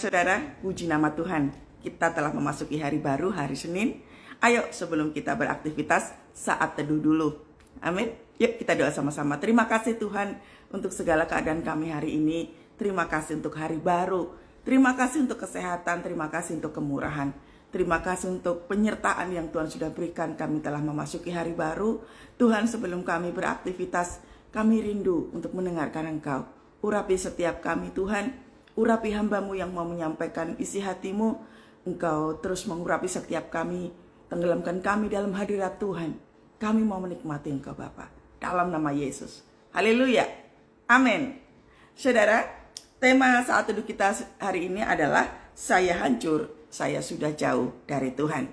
saudara, puji nama Tuhan. Kita telah memasuki hari baru, hari Senin. Ayo sebelum kita beraktivitas, saat teduh dulu. Amin. Yuk kita doa sama-sama. Terima kasih Tuhan untuk segala keadaan kami hari ini. Terima kasih untuk hari baru. Terima kasih untuk kesehatan. Terima kasih untuk kemurahan. Terima kasih untuk penyertaan yang Tuhan sudah berikan. Kami telah memasuki hari baru. Tuhan, sebelum kami beraktivitas, kami rindu untuk mendengarkan Engkau. Urapi setiap kami Tuhan. Urapi hamba-Mu yang mau menyampaikan isi hati-Mu. Engkau terus mengurapi setiap kami. Tenggelamkan kami dalam hadirat Tuhan. Kami mau menikmati Engkau Bapa. Dalam nama Yesus. Haleluya. Amin. Saudara, tema saat teduh kita hari ini adalah saya hancur, saya sudah jauh dari Tuhan.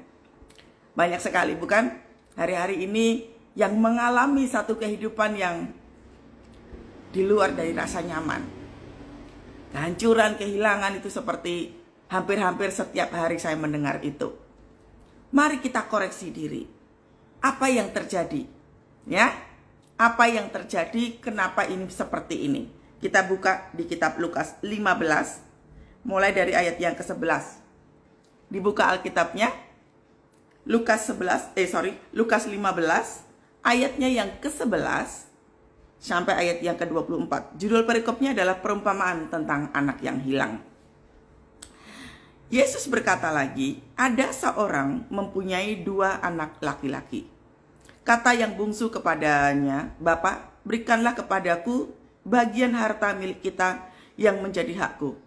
Banyak sekali bukan? Hari-hari ini yang mengalami satu kehidupan yang di luar dari rasa nyaman. Kehancuran, kehilangan itu seperti hampir-hampir setiap hari saya mendengar itu. Mari kita koreksi diri. Apa yang terjadi? Ya? Apa yang terjadi? Kenapa ini seperti ini? Kita buka di kitab Lukas 15, mulai dari ayat yang ke-11. Dibuka Alkitabnya. Lukas 15, ayatnya yang ke-11 sampai ayat yang ke-24. Judul perikopnya adalah perumpamaan tentang anak yang hilang. Yesus berkata lagi, ada seorang mempunyai 2 anak laki-laki. Kata yang bungsu kepadanya, Bapak, berikanlah kepadaku bagian harta milik kita yang menjadi hakku.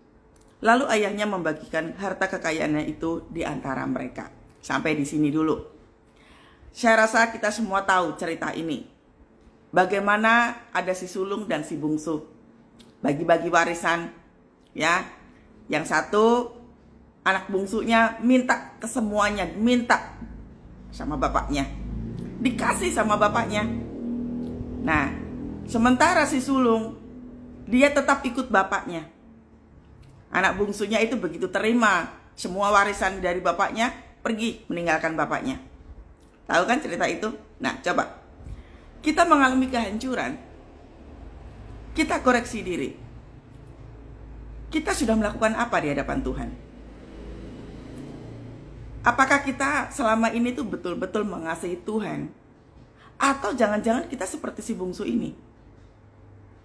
Lalu ayahnya membagikan harta kekayaannya itu di antara mereka. Sampai di sini dulu. Saya rasa kita semua tahu cerita ini. Bagaimana ada si sulung dan si bungsu bagi-bagi warisan, ya. Yang satu anak bungsunya minta ke semuanya, minta sama bapaknya, dikasih sama bapaknya. Nah, sementara si sulung dia tetap ikut bapaknya. Anak bungsunya itu begitu terima semua warisan dari bapaknya, pergi meninggalkan bapaknya. Tahu kan cerita itu? Nah, coba kita mengalami kehancuran, kita koreksi diri. Kita sudah melakukan apa di hadapan Tuhan? Apakah kita selama ini tuh betul-betul mengasihi Tuhan? Atau jangan-jangan kita seperti si bungsu ini?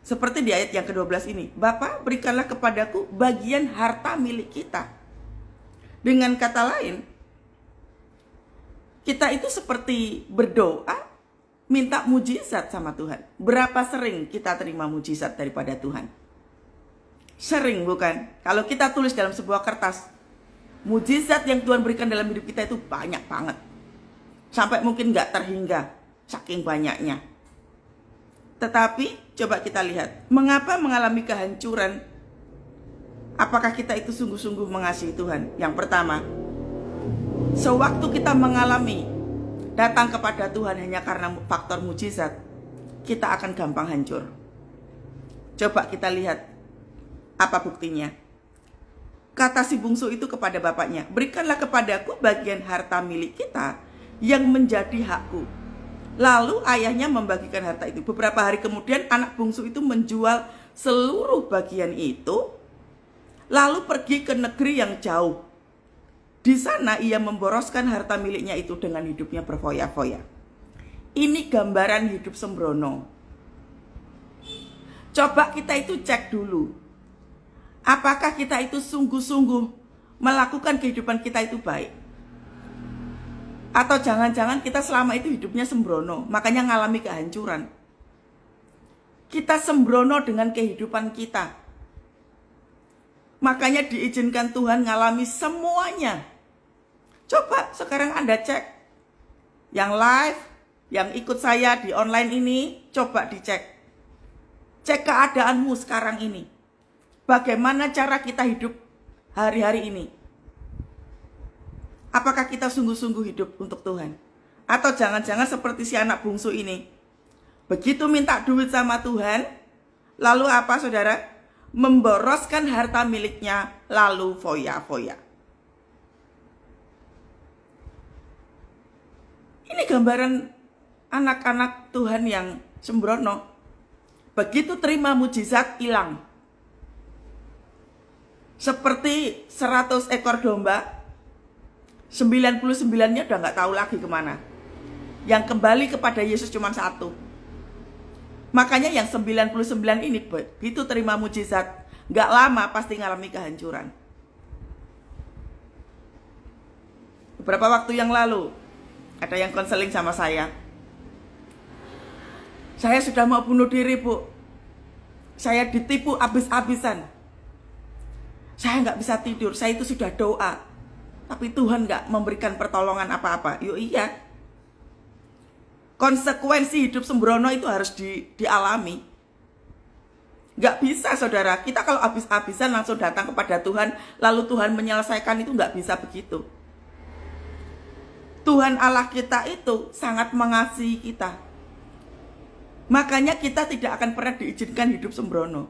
Seperti di ayat yang ke-12 ini, Bapak berikanlah kepadaku bagian harta milik kita. Dengan kata lain, kita itu seperti berdoa, minta mujizat sama Tuhan. Berapa sering kita terima mujizat daripada Tuhan? Sering bukan? Kalau kita tulis dalam sebuah kertas, mujizat yang Tuhan berikan dalam hidup kita itu banyak banget. Sampai mungkin gak terhingga, saking banyaknya. Tetapi coba kita lihat, mengapa mengalami kehancuran? Apakah kita itu sungguh-sungguh mengasihi Tuhan? Yang pertama, sewaktu kita mengalami datang kepada Tuhan hanya karena faktor mujizat, kita akan gampang hancur. Coba kita lihat apa buktinya. Kata si bungsu itu kepada bapaknya, berikanlah kepadaku bagian harta milik kita yang menjadi hakku. Lalu ayahnya membagikan harta itu. Beberapa hari kemudian anak bungsu itu menjual seluruh bagian itu, lalu pergi ke negeri yang jauh. Di sana ia memboroskan harta miliknya itu dengan hidupnya berfoya-foya. Ini gambaran hidup sembrono. Coba kita itu cek dulu. Apakah kita itu sungguh-sungguh melakukan kehidupan kita itu baik? Atau jangan-jangan kita selama itu hidupnya sembrono, makanya ngalami kehancuran. Kita sembrono dengan kehidupan kita. Makanya diizinkan Tuhan ngalami semuanya. Coba sekarang Anda cek. Yang live, yang ikut saya di online ini, coba dicek. Cek keadaanmu sekarang ini. Bagaimana cara kita hidup hari-hari ini? Apakah kita sungguh-sungguh hidup untuk Tuhan? Atau jangan-jangan seperti si anak bungsu ini. Begitu minta duit sama Tuhan, lalu apa saudara? Memboroskan harta miliknya, lalu foya-foya. Ini gambaran anak-anak Tuhan yang sembrono. Begitu terima mujizat, hilang. Seperti 100 ekor domba, 99-nya udah nggak tahu lagi kemana. Yang kembali kepada Yesus cuma satu. Makanya yang 99 ini begitu terima mujizat, nggak lama pasti ngalami kehancuran. Beberapa waktu yang lalu, ada yang konseling sama saya. Saya sudah mau bunuh diri, Bu. Saya ditipu habis-habisan. Saya nggak bisa tidur, saya itu sudah doa. Tapi Tuhan nggak memberikan pertolongan apa-apa. Yuk iya. Konsekuensi hidup sembrono itu harus dialami. Nggak bisa, saudara. Kita kalau habis-habisan langsung datang kepada Tuhan, lalu Tuhan menyelesaikan, itu nggak bisa begitu. Tuhan Allah kita itu sangat mengasihi kita. Makanya kita tidak akan pernah diizinkan hidup sembrono.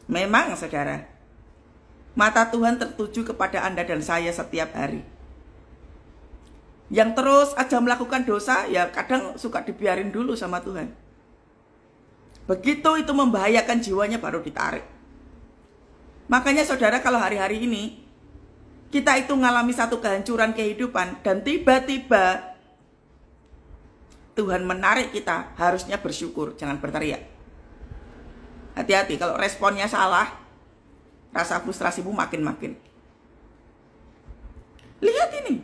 Memang, saudara, mata Tuhan tertuju kepada Anda dan saya setiap hari. Yang terus aja melakukan dosa, ya kadang suka dibiarin dulu sama Tuhan. Begitu itu membahayakan jiwanya baru ditarik. Makanya saudara, kalau hari-hari ini kita itu ngalami satu kehancuran kehidupan dan tiba-tiba Tuhan menarik kita, harusnya bersyukur, jangan berteriak. Hati-hati, kalau responnya salah, rasa frustrasimu makin-makin. Lihat ini,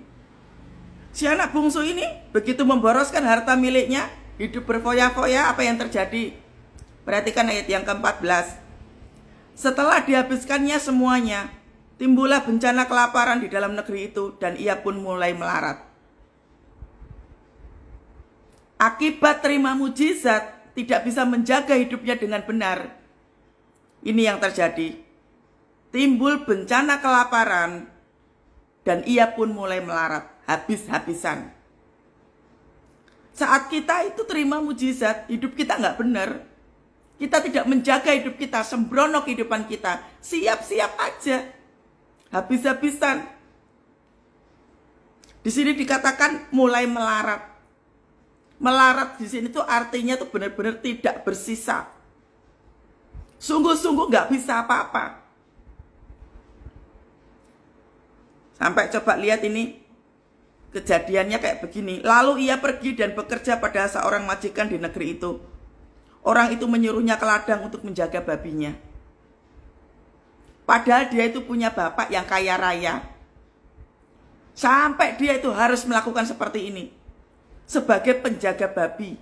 si anak bungsu ini begitu memboroskan harta miliknya, hidup berfoya-foya, apa yang terjadi? Perhatikan ayat yang ke-14. Setelah dihabiskannya semuanya, timbullah bencana kelaparan di dalam negeri itu, dan ia pun mulai melarat. Akibat terima mujizat, tidak bisa menjaga hidupnya dengan benar. Ini yang terjadi. Timbul bencana kelaparan, dan ia pun mulai melarat, habis-habisan. Saat kita itu terima mujizat, hidup kita nggak benar. Kita tidak menjaga hidup kita, sembrono kehidupan kita. Siap-siap aja. Habis-habisan. Di sini dikatakan mulai melarat. Melarat di sini tuh artinya tuh benar-benar tidak bersisa. Sungguh-sungguh nggak bisa apa-apa. Sampai coba lihat ini, kejadiannya kayak begini. Lalu ia pergi dan bekerja pada seorang majikan di negeri itu. Orang itu menyuruhnya ke ladang untuk menjaga babinya. Padahal dia itu punya bapak yang kaya raya. Sampai dia itu harus melakukan seperti ini. Sebagai penjaga babi.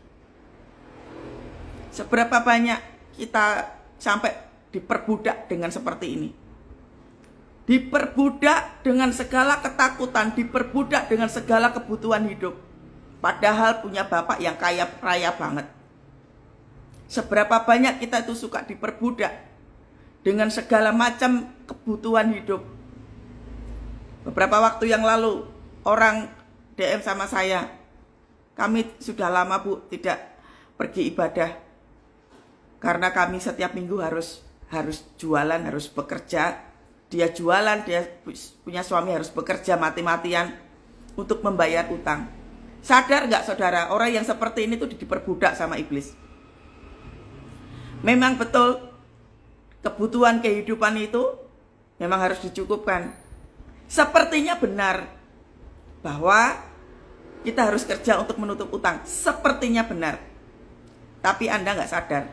Seberapa banyak kita sampai diperbudak dengan seperti ini. Diperbudak dengan segala ketakutan, diperbudak dengan segala kebutuhan hidup. Padahal punya bapak yang kaya raya banget. Seberapa banyak kita itu suka diperbudak dengan segala macam kebutuhan hidup. Beberapa waktu yang lalu, orang DM sama saya, kami sudah lama Bu tidak pergi ibadah. Karena kami setiap minggu harus jualan, harus bekerja. Dia jualan, dia punya suami harus bekerja mati-matian untuk membayar utang. Sadar nggak saudara, orang yang seperti ini tuh diperbudak sama iblis. Memang betul, kebutuhan kehidupan itu memang harus dicukupkan. Sepertinya benar bahwa kita harus kerja untuk menutup utang. Sepertinya benar. Tapi Anda nggak sadar.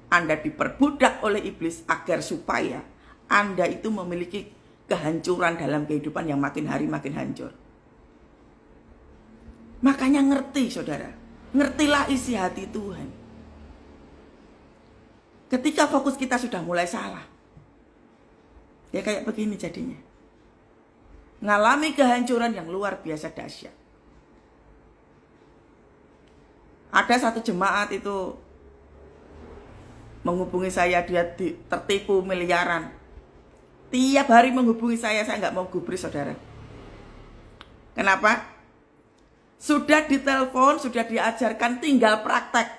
Anda diperbudak oleh iblis agar supaya Anda itu memiliki kehancuran dalam kehidupan yang makin hari makin hancur. Makanya ngerti saudara. Ngertilah isi hati Tuhan. Ketika fokus kita sudah mulai salah. Ya kayak begini jadinya. Ngalami kehancuran yang luar biasa dahsyat. Ada satu jemaat itu menghubungi saya, dia tertipu miliaran. Tiap hari menghubungi saya nggak mau gubris saudara. Kenapa? Sudah ditelepon, sudah diajarkan, tinggal praktek.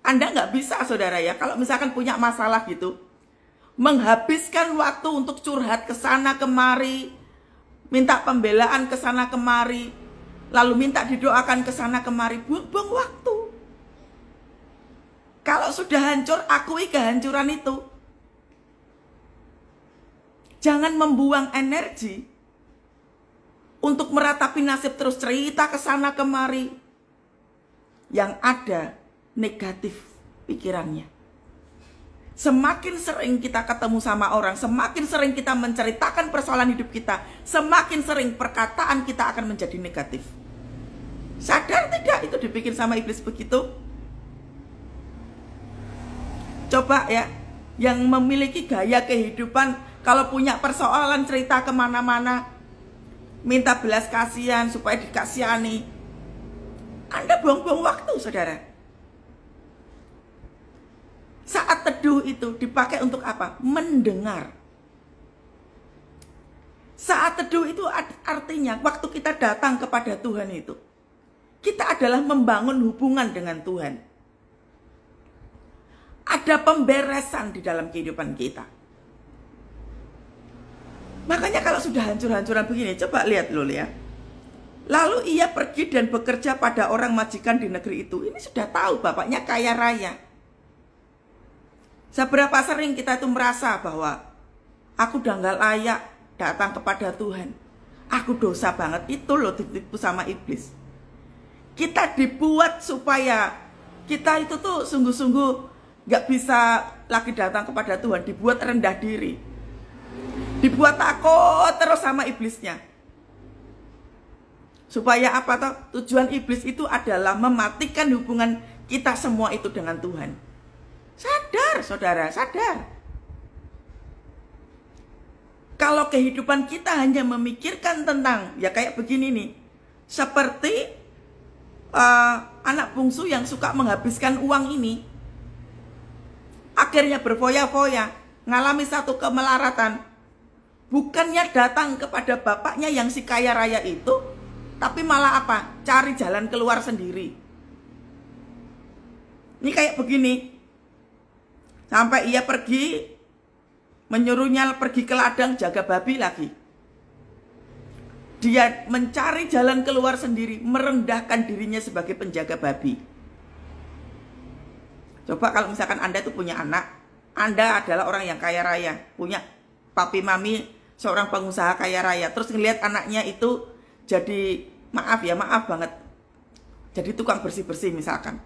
Anda nggak bisa saudara ya, kalau misalkan punya masalah gitu, menghabiskan waktu untuk curhat ke sana kemari, minta pembelaan ke sana kemari, lalu minta didoakan ke sana kemari, buang-buang waktu. Kalau sudah hancur, akui kehancuran itu. Jangan membuang energi untuk meratapi nasib terus cerita ke sana kemari. Yang ada negatif pikirannya. Semakin sering kita ketemu sama orang, semakin sering kita menceritakan persoalan hidup kita, semakin sering perkataan kita akan menjadi negatif. Sadar tidak itu dibikin sama iblis begitu? Coba ya, yang memiliki gaya kehidupan, kalau punya persoalan cerita kemana-mana, minta belas kasihan supaya dikasihani. Anda buang-buang waktu, saudara. Saat teduh itu dipakai untuk apa? Mendengar. Saat teduh itu artinya waktu kita datang kepada Tuhan itu, kita adalah membangun hubungan dengan Tuhan. Ada pemberesan di dalam kehidupan kita. Makanya kalau sudah hancur-hancuran begini, coba lihat dulu ya. Lalu ia pergi dan bekerja pada orang majikan di negeri itu. Ini sudah tahu bapaknya kaya raya. Seberapa sering kita itu merasa bahwa aku udah gak layak datang kepada Tuhan. Aku dosa banget, itu loh ditipu sama iblis. Kita dibuat supaya kita itu tuh sungguh-sungguh gak bisa lagi datang kepada Tuhan. Dibuat rendah diri. Dibuat takut terus sama iblisnya. Supaya apa toh? Tujuan iblis itu adalah mematikan hubungan kita semua itu dengan Tuhan. Sadar, saudara, sadar. Kalau kehidupan kita hanya memikirkan tentang, ya kayak begini nih. Seperti anak bungsu yang suka menghabiskan uang ini. Akhirnya berfoya-foya, ngalami satu kemelaratan. Bukannya datang kepada bapaknya yang si kaya raya itu, tapi malah apa? Cari jalan keluar sendiri. Ini kayak begini. Sampai ia pergi, menyuruhnya pergi ke ladang jaga babi lagi. Dia mencari jalan keluar sendiri, merendahkan dirinya sebagai penjaga babi. Coba kalau misalkan Anda itu punya anak, Anda adalah orang yang kaya raya, punya papi mami seorang pengusaha kaya raya, terus ngelihat anaknya itu jadi, maaf banget, jadi tukang bersih-bersih misalkan.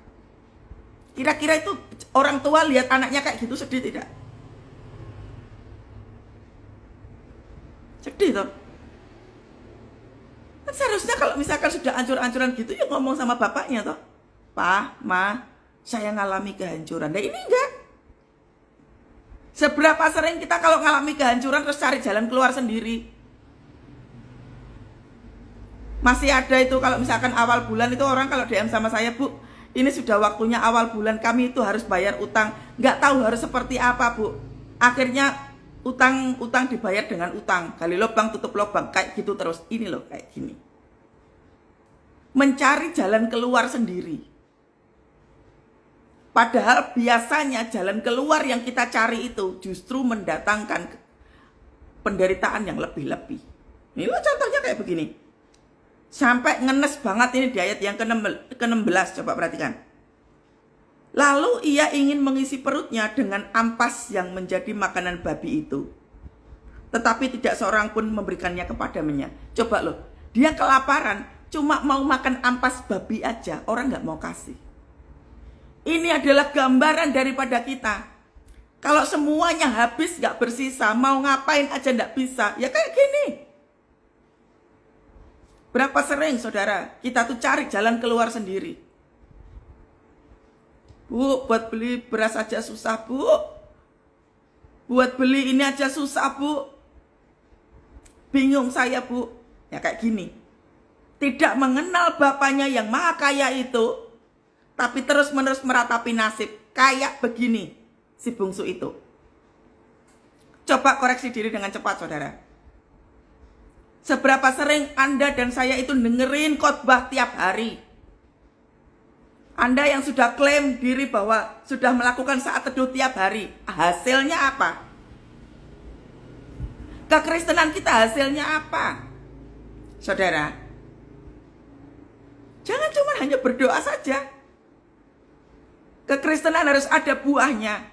Kira-kira itu orang tua lihat anaknya kayak gitu sedih tidak? Sedih toh? Kan seharusnya kalau misalkan sudah hancur-hancuran gitu ya ngomong sama bapaknya toh. Pak, Ma, saya ngalami kehancuran. Nah ini enggak. Seberapa sering kita kalau ngalami kehancuran terus cari jalan keluar sendiri. Masih ada itu kalau misalkan awal bulan itu orang kalau DM sama saya, Bu, ini sudah waktunya awal bulan, kami itu harus bayar utang. Nggak tahu harus seperti apa, Bu. Akhirnya utang dibayar dengan utang. Gali lubang, tutup lubang. Kayak gitu terus. Ini loh, kayak gini. Mencari jalan keluar sendiri. Padahal biasanya jalan keluar yang kita cari itu justru mendatangkan penderitaan yang lebih-lebih. Ini loh contohnya kayak begini. Sampai ngenes banget ini di ayat yang ke-16, coba perhatikan. Lalu ia ingin mengisi perutnya dengan ampas yang menjadi makanan babi itu. Tetapi tidak seorang pun memberikannya kepadanya. Coba loh, dia kelaparan, cuma mau makan ampas babi aja, orang gak mau kasih. Ini adalah gambaran daripada kita. Kalau semuanya habis gak bersisa, mau ngapain aja gak bisa, ya kayak gini. Berapa sering saudara kita tuh cari jalan keluar sendiri. Bu, buat beli beras aja susah, Bu. Buat beli ini aja susah, Bu. Bingung saya, Bu. Ya kayak gini. Tidak mengenal bapaknya yang maha kaya itu, tapi terus-menerus meratapi nasib. Kayak begini si bungsu itu. Coba koreksi diri dengan cepat, saudara. Seberapa sering Anda dan saya itu dengerin khotbah tiap hari? Anda yang sudah klaim diri bahwa sudah melakukan saat teduh tiap hari, hasilnya apa? Kekristenan kita hasilnya apa? Saudara, jangan cuma hanya berdoa saja. Kekristenan harus ada buahnya.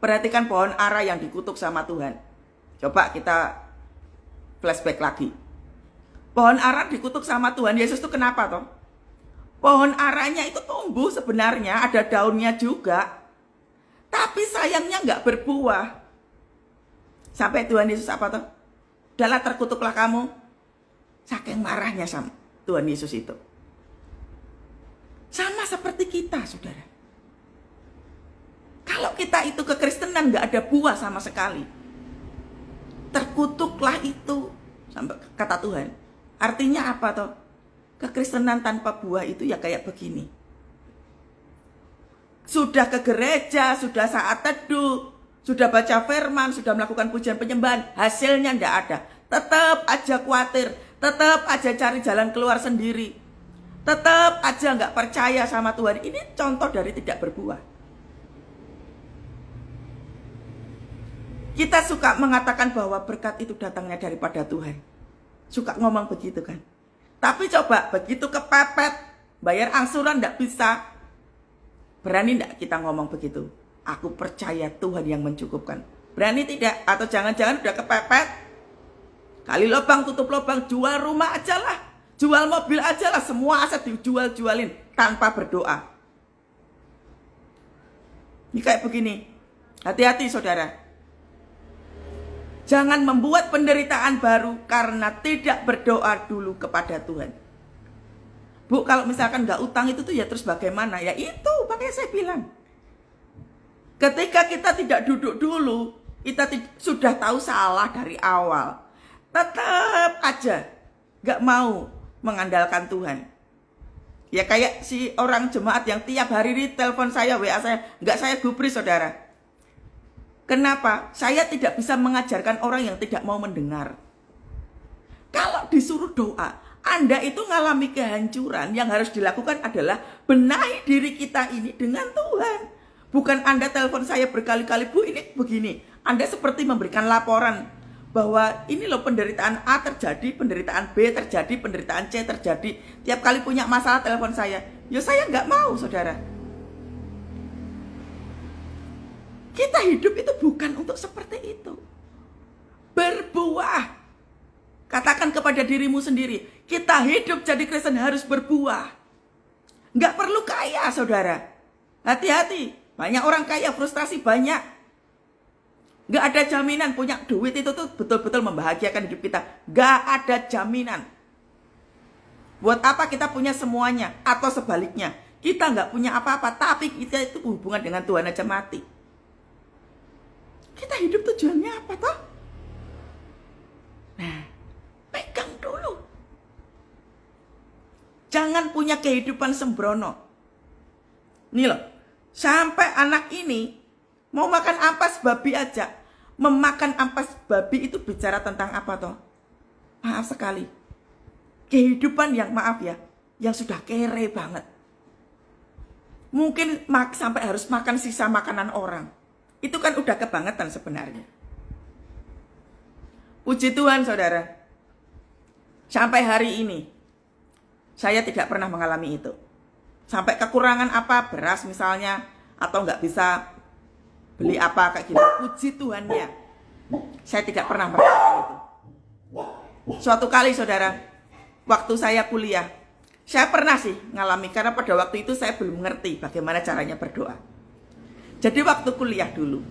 Perhatikan pohon ara yang dikutuk sama Tuhan. Coba kita flashback lagi. Pohon ara dikutuk sama Tuhan Yesus itu kenapa toh? Pohon aranya itu tumbuh sebenarnya, ada daunnya juga. Tapi sayangnya nggak berbuah. Sampai Tuhan Yesus apa toh? Udahlah, terkutuklah kamu. Saking marahnya sama Tuhan Yesus itu. Sama seperti kita, saudara. Kalau kita itu kekristenan nggak ada buah sama sekali, terkutuklah itu, sampai kata Tuhan. Artinya apa toh? Kekristenan tanpa buah itu ya kayak begini. Sudah ke gereja, sudah saat teduh, sudah baca firman, sudah melakukan pujian penyembahan, hasilnya nggak ada. Tetap aja khawatir, tetap aja cari jalan keluar sendiri, tetap aja nggak percaya sama Tuhan. Ini contoh dari tidak berbuah. Kita suka mengatakan bahwa berkat itu datangnya daripada Tuhan. Suka ngomong begitu kan. Tapi coba begitu kepepet, bayar angsuran nggak bisa. Berani nggak kita ngomong begitu? Aku percaya Tuhan yang mencukupkan. Berani tidak? Atau jangan-jangan udah kepepet? Kali lubang tutup lubang, jual rumah aja lah. Jual mobil aja lah, semua aset dijual-jualin tanpa berdoa. Ini kayak begini. Hati-hati saudara. Jangan membuat penderitaan baru karena tidak berdoa dulu kepada Tuhan. Bu, kalau misalkan nggak utang itu tuh ya terus bagaimana? Ya itu, makanya saya bilang. Ketika kita tidak duduk dulu, kita sudah tahu salah dari awal. Tetap aja nggak mau mengandalkan Tuhan. Ya kayak si orang jemaat yang tiap hari ini telepon saya, WA saya, nggak saya gubris saudara. Kenapa? Saya tidak bisa mengajarkan orang yang tidak mau mendengar. Kalau disuruh doa, Anda itu ngalami kehancuran, yang harus dilakukan adalah benahi diri kita ini dengan Tuhan. Bukan Anda telepon saya berkali-kali, Bu ini begini. Anda seperti memberikan laporan bahwa ini loh penderitaan A terjadi, penderitaan B terjadi, penderitaan C terjadi. Tiap kali punya masalah telepon saya. Ya saya nggak mau saudara. Kita hidup itu bukan untuk seperti itu. Berbuah. Katakan kepada dirimu sendiri, kita hidup jadi Kristen harus berbuah. Nggak perlu kaya, saudara. Hati-hati, banyak orang kaya, frustrasi banyak. Nggak ada jaminan punya duit itu tuh betul-betul membahagiakan hidup kita. Nggak ada jaminan. Buat apa kita punya semuanya? Atau sebaliknya, kita nggak punya apa-apa, tapi kita itu hubungan dengan Tuhan aja mati. Kita hidup tujuannya apa toh? Nah, pegang dulu. Jangan punya kehidupan sembrono. Nih loh, sampai anak ini mau makan ampas babi aja. Memakan ampas babi itu bicara tentang apa toh? Maaf sekali. Kehidupan yang maaf ya, yang sudah kere banget. Mungkin sampai harus makan sisa makanan orang. Itu kan udah kebangetan sebenarnya. Puji Tuhan saudara. Sampai hari ini saya tidak pernah mengalami itu. Sampai kekurangan apa, beras misalnya, atau nggak bisa beli apa kayak gitu. Puji Tuhannya, saya tidak pernah merasakan itu. Suatu kali saudara, waktu saya kuliah, saya pernah sih ngalami, karena pada waktu itu saya belum mengerti bagaimana caranya berdoa. Jadi waktu kuliah dulu,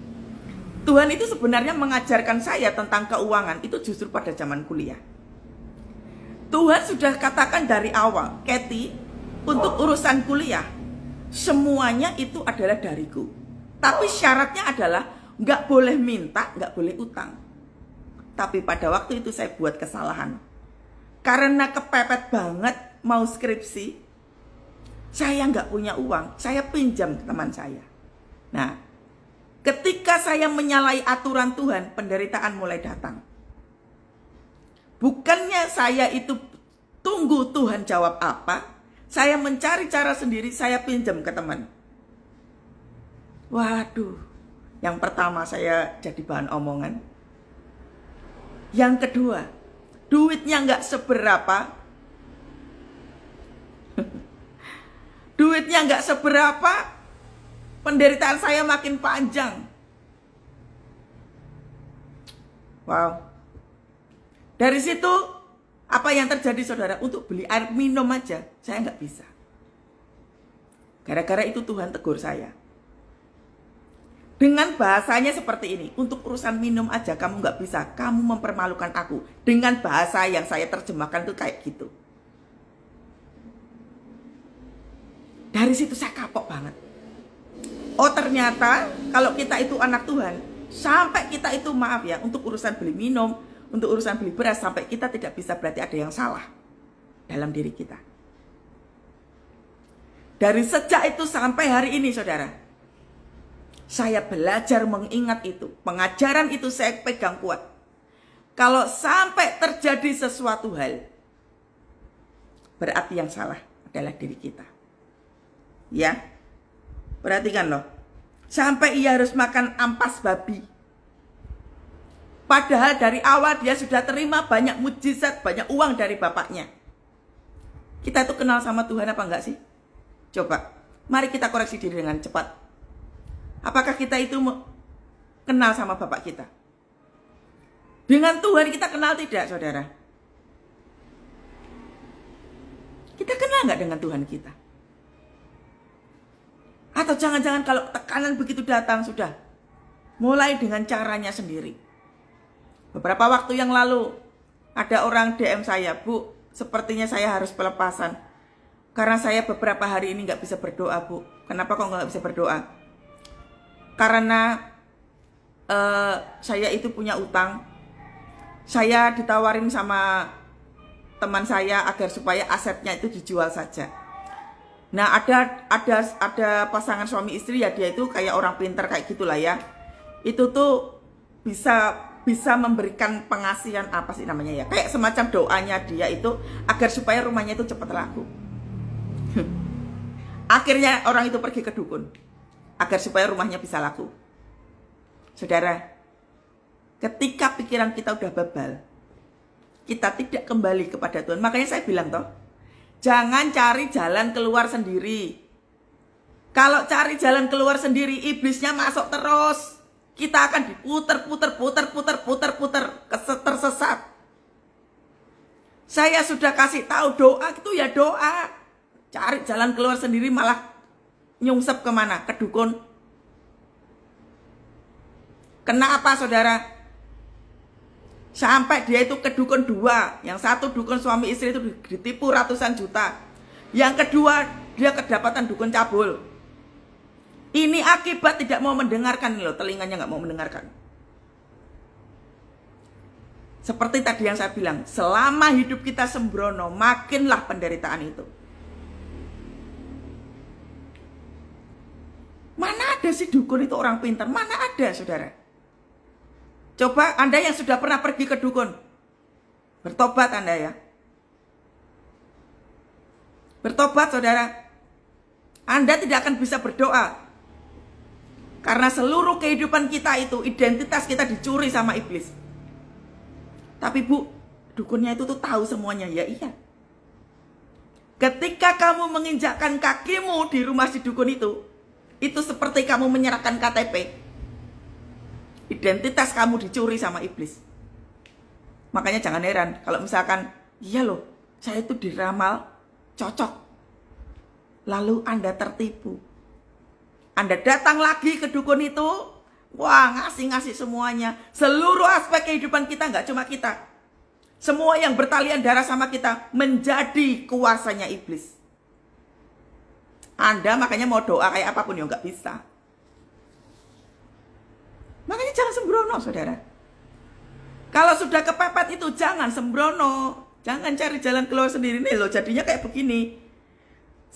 Tuhan itu sebenarnya mengajarkan saya tentang keuangan itu justru pada zaman kuliah. Tuhan sudah katakan dari awal, Kathy, untuk urusan kuliah, semuanya itu adalah dariku. Tapi syaratnya adalah nggak boleh minta, nggak boleh utang. Tapi pada waktu itu saya buat kesalahan. Karena kepepet banget mau skripsi, saya nggak punya uang, saya pinjam ke teman saya. Nah, ketika saya menyalahi aturan Tuhan, penderitaan mulai datang. Bukannya saya itu tunggu Tuhan jawab apa, saya mencari cara sendiri, saya pinjam ke teman. Waduh, yang pertama saya jadi bahan omongan. Yang kedua, duitnya nggak seberapa. Duitnya nggak seberapa. Penderitaan saya makin panjang. Wow. Dari situ apa yang terjadi saudara? Untuk beli air minum aja saya nggak bisa. Gara-gara itu Tuhan tegur saya. Dengan bahasanya seperti ini, untuk urusan minum aja kamu nggak bisa, kamu mempermalukan aku. Dengan bahasa yang saya terjemahkan itu kayak gitu. Dari situ saya kapok banget. Oh ternyata kalau kita itu anak Tuhan, sampai kita itu maaf ya, untuk urusan beli minum, untuk urusan beli beras, sampai kita tidak bisa, berarti ada yang salah dalam diri kita. Dari sejak itu sampai hari ini saudara, saya belajar mengingat itu. Pengajaran itu saya pegang kuat. Kalau sampai terjadi sesuatu hal, berarti yang salah adalah diri kita. Ya, perhatikan loh. Sampai ia harus makan ampas babi. Padahal dari awal dia sudah terima banyak mujizat, banyak uang dari bapaknya. Kita itu kenal sama Tuhan apa enggak sih? Coba, mari kita koreksi diri dengan cepat. Apakah kita itu kenal sama Bapak kita? Dengan Tuhan kita kenal tidak, saudara? Kita kenal nggak dengan Tuhan kita? Atau jangan-jangan kalau tekanan begitu datang sudah mulai dengan caranya sendiri. Beberapa waktu yang lalu ada orang DM saya, Bu, sepertinya saya harus pelepasan. Karena saya beberapa hari ini nggak bisa berdoa, Bu. Kenapa kok nggak bisa berdoa? Karena saya itu punya utang. Saya ditawarin sama teman saya agar supaya asetnya itu dijual saja. Nah ada pasangan suami istri ya, dia itu kayak orang pintar kayak gitulah ya. Itu tuh bisa memberikan pengasihan apa sih namanya ya, kayak semacam doanya dia itu agar supaya rumahnya itu cepat laku. Akhirnya orang itu pergi ke dukun agar supaya rumahnya bisa laku. Saudara, ketika pikiran kita udah bebal, kita tidak kembali kepada Tuhan. Makanya saya bilang toh, jangan cari jalan keluar sendiri. Kalau cari jalan keluar sendiri, iblisnya masuk terus. Kita akan diputer-puter, tersesat. Saya sudah kasih tahu, doa itu ya doa. Cari jalan keluar sendiri malah nyungsep kemana? Ke dukun. Kenapa saudara? Sampai dia itu ke dukun dua. Yang satu dukun suami istri itu ditipu ratusan juta. Yang kedua dia kedapatan dukun cabul. Ini akibat tidak mau mendengarkan loh, telinganya nggak mau mendengarkan. Seperti tadi yang saya bilang, selama hidup kita sembrono, makinlah penderitaan itu. Mana ada sih dukun itu orang pintar? Mana ada, saudara? Coba Anda yang sudah pernah pergi ke dukun, bertobat Anda ya. Bertobat saudara. Anda tidak akan bisa berdoa. Karena seluruh kehidupan kita itu, identitas kita dicuri sama iblis. Tapi Bu, dukunnya itu tuh tahu semuanya. Ya iya. Ketika kamu menginjakkan kakimu di rumah si dukun itu seperti kamu menyerahkan KTP. Identitas kamu dicuri sama iblis. Makanya jangan heran kalau misalkan, iya loh, saya itu diramal cocok. Lalu Anda tertipu. Anda datang lagi ke dukun itu, wah ngasih semuanya. Seluruh aspek kehidupan kita, nggak cuma kita. Semua yang bertalian darah sama kita menjadi kuasanya iblis. Anda makanya mau doa kayak apapun ya nggak bisa. Makanya jangan sembrono saudara. Kalau sudah kepepet itu jangan sembrono. Jangan cari jalan keluar sendiri. Nih loh jadinya kayak begini.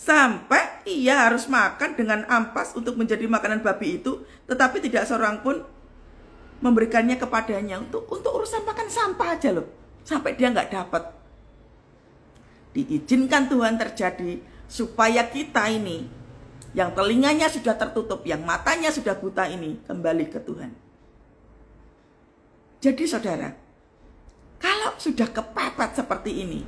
Sampai ia harus makan dengan ampas untuk menjadi makanan babi itu, tetapi tidak seorang pun memberikannya kepadanya untuk urusan makan sampah aja loh. Sampai dia nggak dapat. Diizinkan Tuhan terjadi supaya kita ini, yang telinganya sudah tertutup, yang matanya sudah buta ini, kembali ke Tuhan. Jadi saudara, kalau sudah kepepet seperti ini,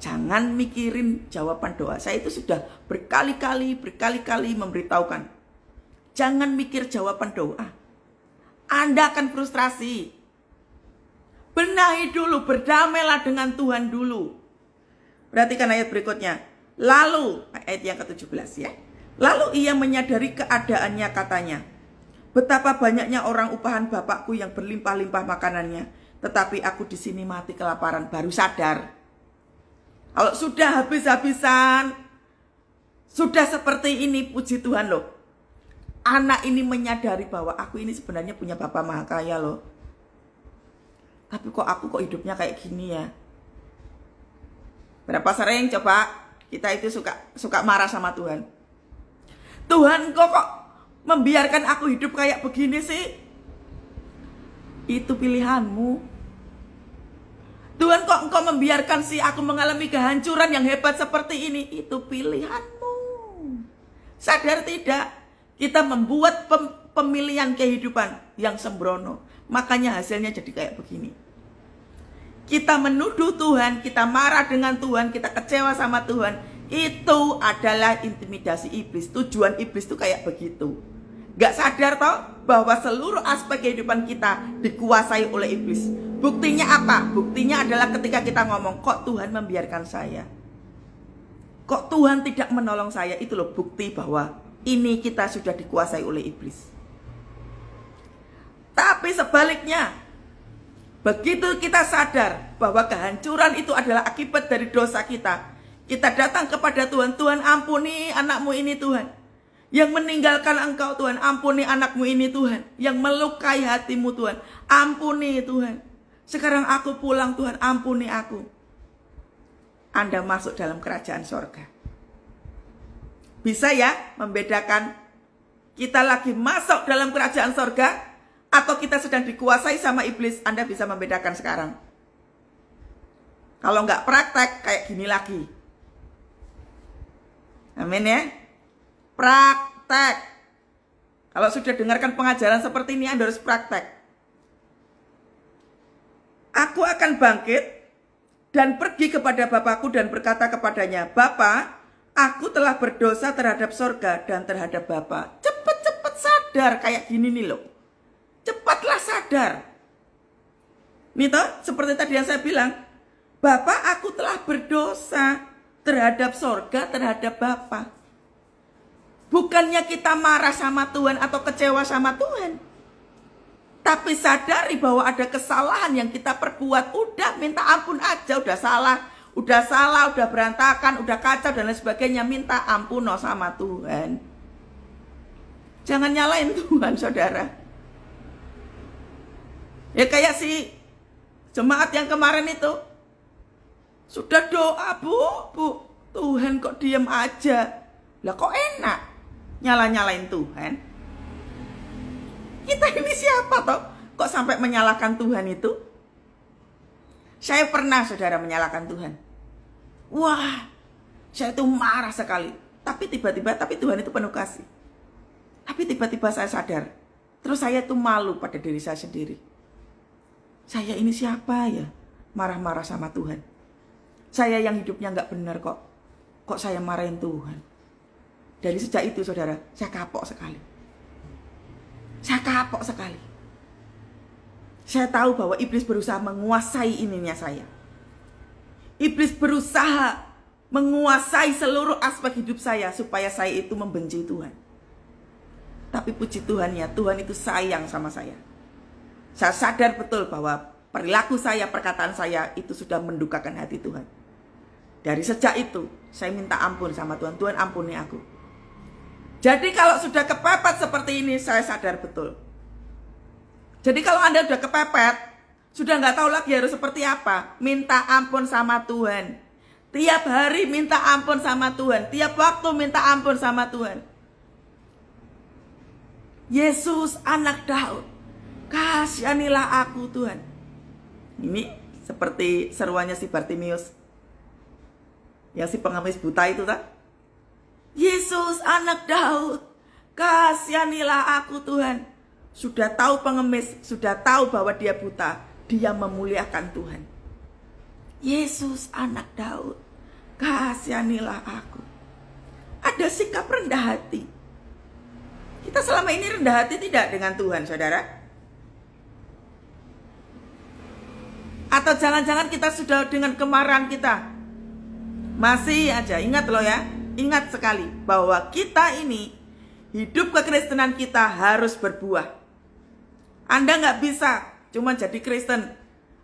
jangan mikirin jawaban doa. Saya itu sudah berkali-kali memberitahukan. Jangan mikir jawaban doa. Anda akan frustrasi. Benahi dulu, berdamailah dengan Tuhan dulu. Perhatikan ayat berikutnya. Lalu, ayat yang ke-17 ya. Lalu ia menyadari keadaannya, katanya, betapa banyaknya orang upahan bapakku yang berlimpah-limpah makanannya, tetapi aku di sini mati kelaparan. Baru sadar. Kalau sudah habis-habisan, sudah seperti ini, puji Tuhan loh. Anak ini menyadari bahwa aku ini sebenarnya punya bapak maha kaya loh. Tapi kok aku hidupnya kayak gini ya. Berapa sering coba kita itu suka marah sama Tuhan. Tuhan kok membiarkan aku hidup kayak begini sih? Itu pilihanmu. Tuhan kok engkau membiarkan sih aku mengalami kehancuran yang hebat seperti ini? Itu pilihanmu. Sadar tidak? Kita membuat pemilihan kehidupan yang sembrono. Makanya hasilnya jadi kayak begini. Kita menuduh Tuhan, kita marah dengan Tuhan, kita kecewa sama Tuhan. Itu adalah intimidasi iblis. Tujuan iblis itu kayak begitu. Gak sadar toh bahwa seluruh aspek kehidupan kita dikuasai oleh iblis. Buktinya apa? Buktinya adalah ketika kita ngomong, kok Tuhan membiarkan saya? Kok Tuhan tidak menolong saya? Itu loh bukti bahwa ini kita sudah dikuasai oleh iblis. Tapi sebaliknya, begitu kita sadar bahwa kehancuran itu adalah akibat dari dosa kita, kita datang kepada Tuhan. Tuhan, ampuni anakmu ini Tuhan. Yang meninggalkan engkau Tuhan, ampuni anakmu ini Tuhan. Yang melukai hatimu Tuhan, ampuni Tuhan. Sekarang aku pulang Tuhan, ampuni aku. Anda masuk dalam kerajaan sorga. Bisa ya membedakan kita lagi masuk dalam kerajaan sorga atau kita sedang dikuasai sama iblis. Anda bisa membedakan sekarang. Kalau nggak praktek kayak gini lagi. Amin ya. Praktek. Kalau sudah dengarkan pengajaran seperti ini, Anda harus praktek. Aku akan bangkit dan pergi kepada Bapakku dan berkata kepadanya, Bapa, aku telah berdosa terhadap sorga dan terhadap Bapa. Cepat-cepat sadar kayak gini nih loh. Cepatlah sadar. Nih toh, seperti tadi yang saya bilang, Bapa, aku telah berdosa terhadap sorga, terhadap Bapa. Bukannya kita marah sama Tuhan atau kecewa sama Tuhan, tapi sadari bahwa ada kesalahan yang kita perbuat. Udah minta ampun aja, udah salah, udah berantakan, udah kacau dan lain sebagainya. Minta ampun sama Tuhan. Jangan nyalain Tuhan, saudara. Ya kayak si jemaat yang kemarin itu. Sudah doa, Bu. Tuhan kok diam aja. Lah kok enak nyala-nyalain Tuhan? Kita ini siapa toh? Kok sampai menyalahkan Tuhan itu? Saya pernah, saudara, menyalahkan Tuhan. Wah, saya itu marah sekali. Tapi Tuhan itu penuh kasih. Tapi tiba-tiba saya sadar. Terus saya itu malu pada diri saya sendiri. Saya ini siapa ya? Marah-marah sama Tuhan. Saya yang hidupnya gak benar kok. Kok saya marahin Tuhan? Dari sejak itu, saudara, saya kapok sekali. Saya tahu bahwa iblis berusaha menguasai ininya saya. Iblis berusaha menguasai seluruh aspek hidup saya supaya saya itu membenci Tuhan. Tapi puji Tuhan ya, Tuhan itu sayang sama saya. Saya sadar betul bahwa perilaku saya, perkataan saya itu sudah mendukakan hati Tuhan. Dari sejak itu, saya minta ampun sama Tuhan. Tuhan, ampuni aku. Jadi kalau sudah kepepet seperti ini, saya sadar betul. Jadi kalau Anda sudah kepepet, sudah nggak tahu lagi harus seperti apa, minta ampun sama Tuhan. Tiap hari minta ampun sama Tuhan. Tiap waktu minta ampun sama Tuhan. Yesus, anak Daud, kasihanilah aku Tuhan. Ini seperti seruannya si Bartimius, yang si pengemis buta itu kan. Yesus, anak Daud, kasihanilah aku Tuhan. Sudah tahu pengemis, sudah tahu bahwa dia buta, dia memuliakan Tuhan. Yesus, anak Daud, kasihanilah aku. Ada sikap rendah hati. Kita selama ini rendah hati tidak dengan Tuhan, saudara? Atau jangan-jangan kita sudah dengan kemarahan kita masih aja, ingat loh ya, ingat sekali bahwa kita ini hidup kekristenan kita harus berbuah. Anda nggak bisa cuma jadi Kristen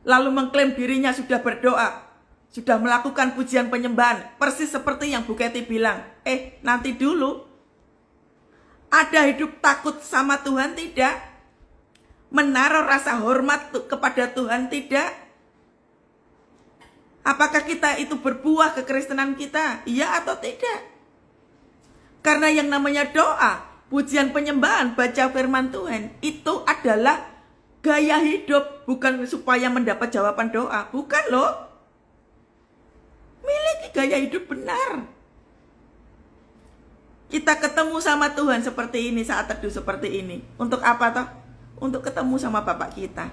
lalu mengklaim dirinya sudah berdoa, sudah melakukan pujian penyembahan, persis seperti yang Bu Kety bilang. Nanti dulu, ada hidup takut sama Tuhan tidak? Menaruh rasa hormat kepada Tuhan tidak? Apakah kita itu berbuah kekristenan kita? Iya atau tidak? Karena yang namanya doa, pujian penyembahan, baca firman Tuhan, itu adalah gaya hidup, bukan supaya mendapat jawaban doa. Bukan loh. Miliki gaya hidup benar. Kita ketemu sama Tuhan seperti ini, saat teduh seperti ini. Untuk apa toh? Untuk ketemu sama Bapak kita.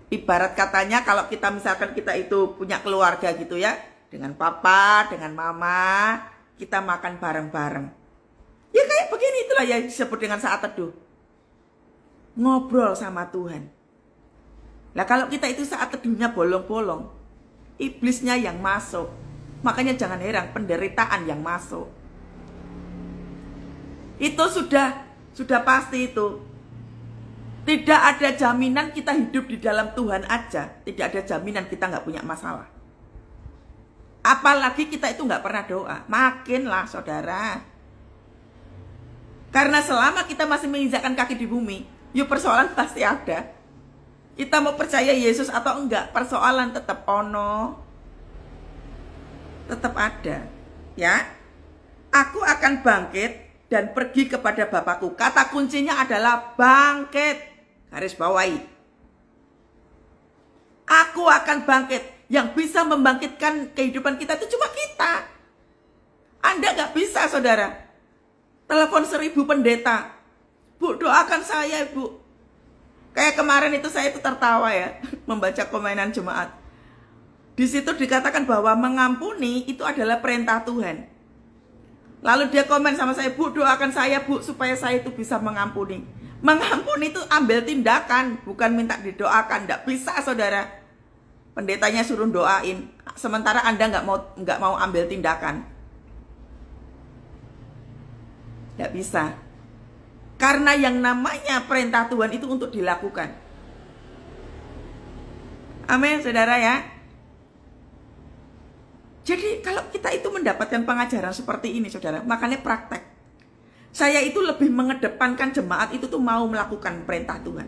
Ibarat katanya kalau kita misalkan kita itu punya keluarga gitu ya, dengan papa, dengan mama, kita makan bareng-bareng. Ya kayak begini, itulah yang disebut dengan saat teduh. Ngobrol sama Tuhan. Nah kalau kita itu saat teduhnya bolong-bolong, iblisnya yang masuk. Makanya jangan heran penderitaan yang masuk. Itu sudah pasti itu. Tidak ada jaminan kita hidup di dalam Tuhan aja. Tidak ada jaminan kita nggak punya masalah. Apalagi kita itu nggak pernah doa. Makinlah saudara. Karena selama kita masih menginjakkan kaki di bumi, yuk persoalan pasti ada. Kita mau percaya Yesus atau enggak, persoalan tetap ono. Tetap ada. Ya. Aku akan bangkit dan pergi kepada Bapakku. Kata kuncinya adalah bangkit. Garis bawahi. Aku akan bangkit. Yang bisa membangkitkan kehidupan kita itu cuma kita. Anda gak bisa saudara. Telepon 1000 pendeta. Bu, doakan saya Bu. Kayak kemarin itu saya itu tertawa ya. Membaca komenan jemaat. Di situ dikatakan bahwa mengampuni itu adalah perintah Tuhan. Lalu dia komen sama saya, Bu, doakan saya Bu, supaya saya itu bisa mengampuni. Mengampuni itu ambil tindakan, bukan minta didoakan. Nggak bisa saudara. Pendetanya suruh doain, sementara Anda nggak mau ambil tindakan. Nggak bisa. Karena yang namanya perintah Tuhan itu untuk dilakukan. Amin saudara ya. Jadi kalau kita itu mendapatkan pengajaran seperti ini saudara, makanya praktek. Saya itu lebih mengedepankan jemaat itu tuh mau melakukan perintah Tuhan.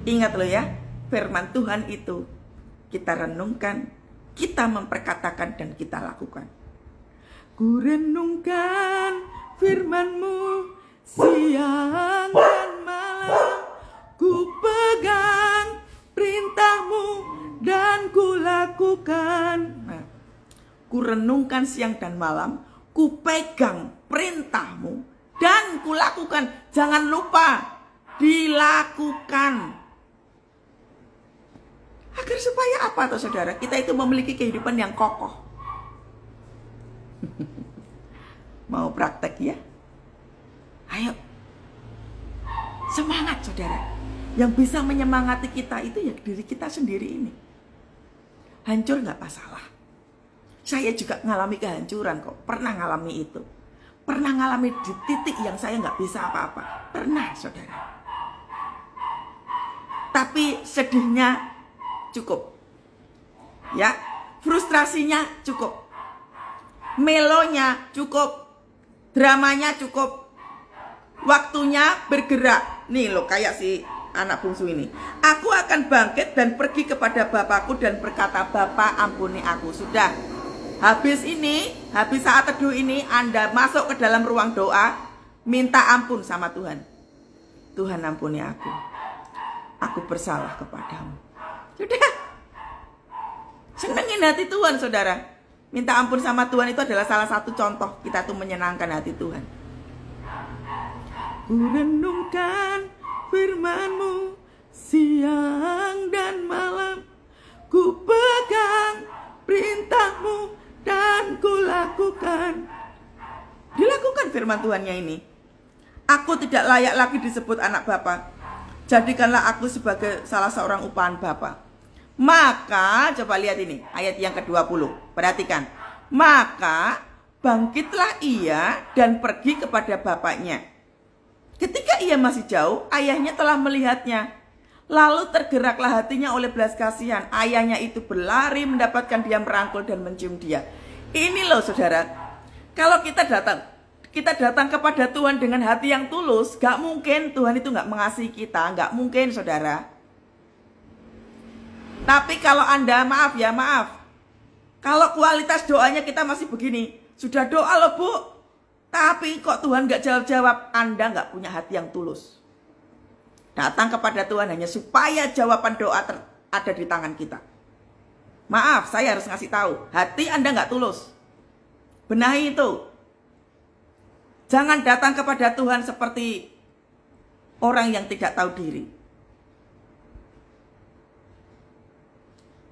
Ingat loh ya, firman Tuhan itu kita renungkan, kita memperkatakan dan kita lakukan. Ku renungkan firman-Mu siang dan malam, ku pegang perintah-Mu dan ku lakukan. Nah, ku renungkan siang dan malam, ku pegang perintah-Mu dan ku lakukan. Jangan lupa dilakukan. Agar supaya apa toh saudara? Kita itu memiliki kehidupan yang kokoh. Mau praktek ya? Ayo. Semangat saudara. Yang bisa menyemangati kita itu ya diri kita sendiri ini. Hancur gak masalah. Saya juga ngalami kehancuran kok. Pernah ngalami itu. Pernah ngalami di titik yang saya gak bisa apa-apa. Pernah saudara. Tapi sedihnya cukup. Ya, frustrasinya cukup. Melonya cukup. Dramanya cukup. Waktunya bergerak. Nih loh kayak si anak bungsu ini. Aku akan bangkit dan pergi kepada Bapakku dan berkata, Bapa ampuni aku. Sudah. Habis ini, habis saat teduh ini, Anda masuk ke dalam ruang doa, minta ampun sama Tuhan. Tuhan ampuni aku. Aku bersalah kepadamu. Sudah. Senengin hati Tuhan saudara. Minta ampun sama Tuhan itu adalah salah satu contoh kita tuh menyenangkan hati Tuhan. Ku renungkan firman-Mu siang dan malam, ku pegang perintah-Mu dan ku lakukan. Dilakukan firman Tuhannya ini. Aku tidak layak lagi disebut anak Bapa. Jadikanlah aku sebagai salah seorang upahan Bapa. Maka, coba lihat ini, ayat yang ke-20. Perhatikan. Maka, bangkitlah ia dan pergi kepada bapaknya. Ketika ia masih jauh, ayahnya telah melihatnya. Lalu tergeraklah hatinya oleh belas kasihan. Ayahnya itu berlari mendapatkan dia, merangkul dan mencium dia. Ini loh saudara, kalau kita datang kepada Tuhan dengan hati yang tulus, gak mungkin Tuhan itu gak mengasihi kita, gak mungkin saudara. Tapi kalau Anda, maaf, kalau kualitas doanya kita masih begini, sudah doa loh Bu, tapi kok Tuhan gak jawab-jawab, Anda gak punya hati yang tulus. Datang kepada Tuhan hanya supaya jawaban doa ada di tangan kita. Maaf, saya harus ngasih tahu, hati Anda gak tulus. Benahi itu. Jangan datang kepada Tuhan seperti orang yang tidak tahu diri.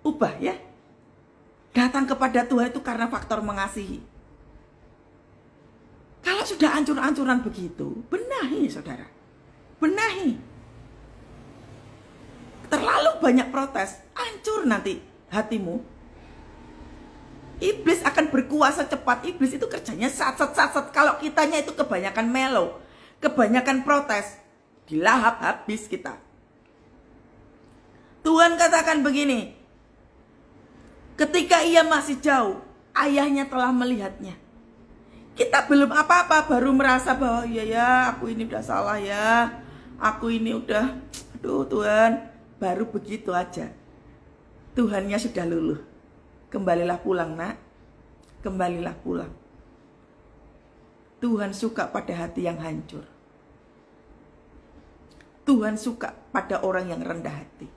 Ubah ya. Datang kepada Tuhan itu karena faktor mengasihi. Kalau sudah ancur-ancuran begitu, benahi saudara. Benahi. Terlalu banyak protes, hancur nanti hatimu. Iblis akan berkuasa cepat. Iblis itu kerjanya sat-sat. Kalau kitanya itu kebanyakan melo, kebanyakan protes, dilahap habis kita. Tuhan katakan begini, ketika ia masih jauh, ayahnya telah melihatnya. Kita belum apa-apa, baru merasa bahwa ya aku ini udah salah ya, aku ini udah, aduh Tuhan, baru begitu aja. Tuhannya sudah luluh. Kembalilah pulang nak, kembalilah pulang. Tuhan suka pada hati yang hancur. Tuhan suka pada orang yang rendah hati.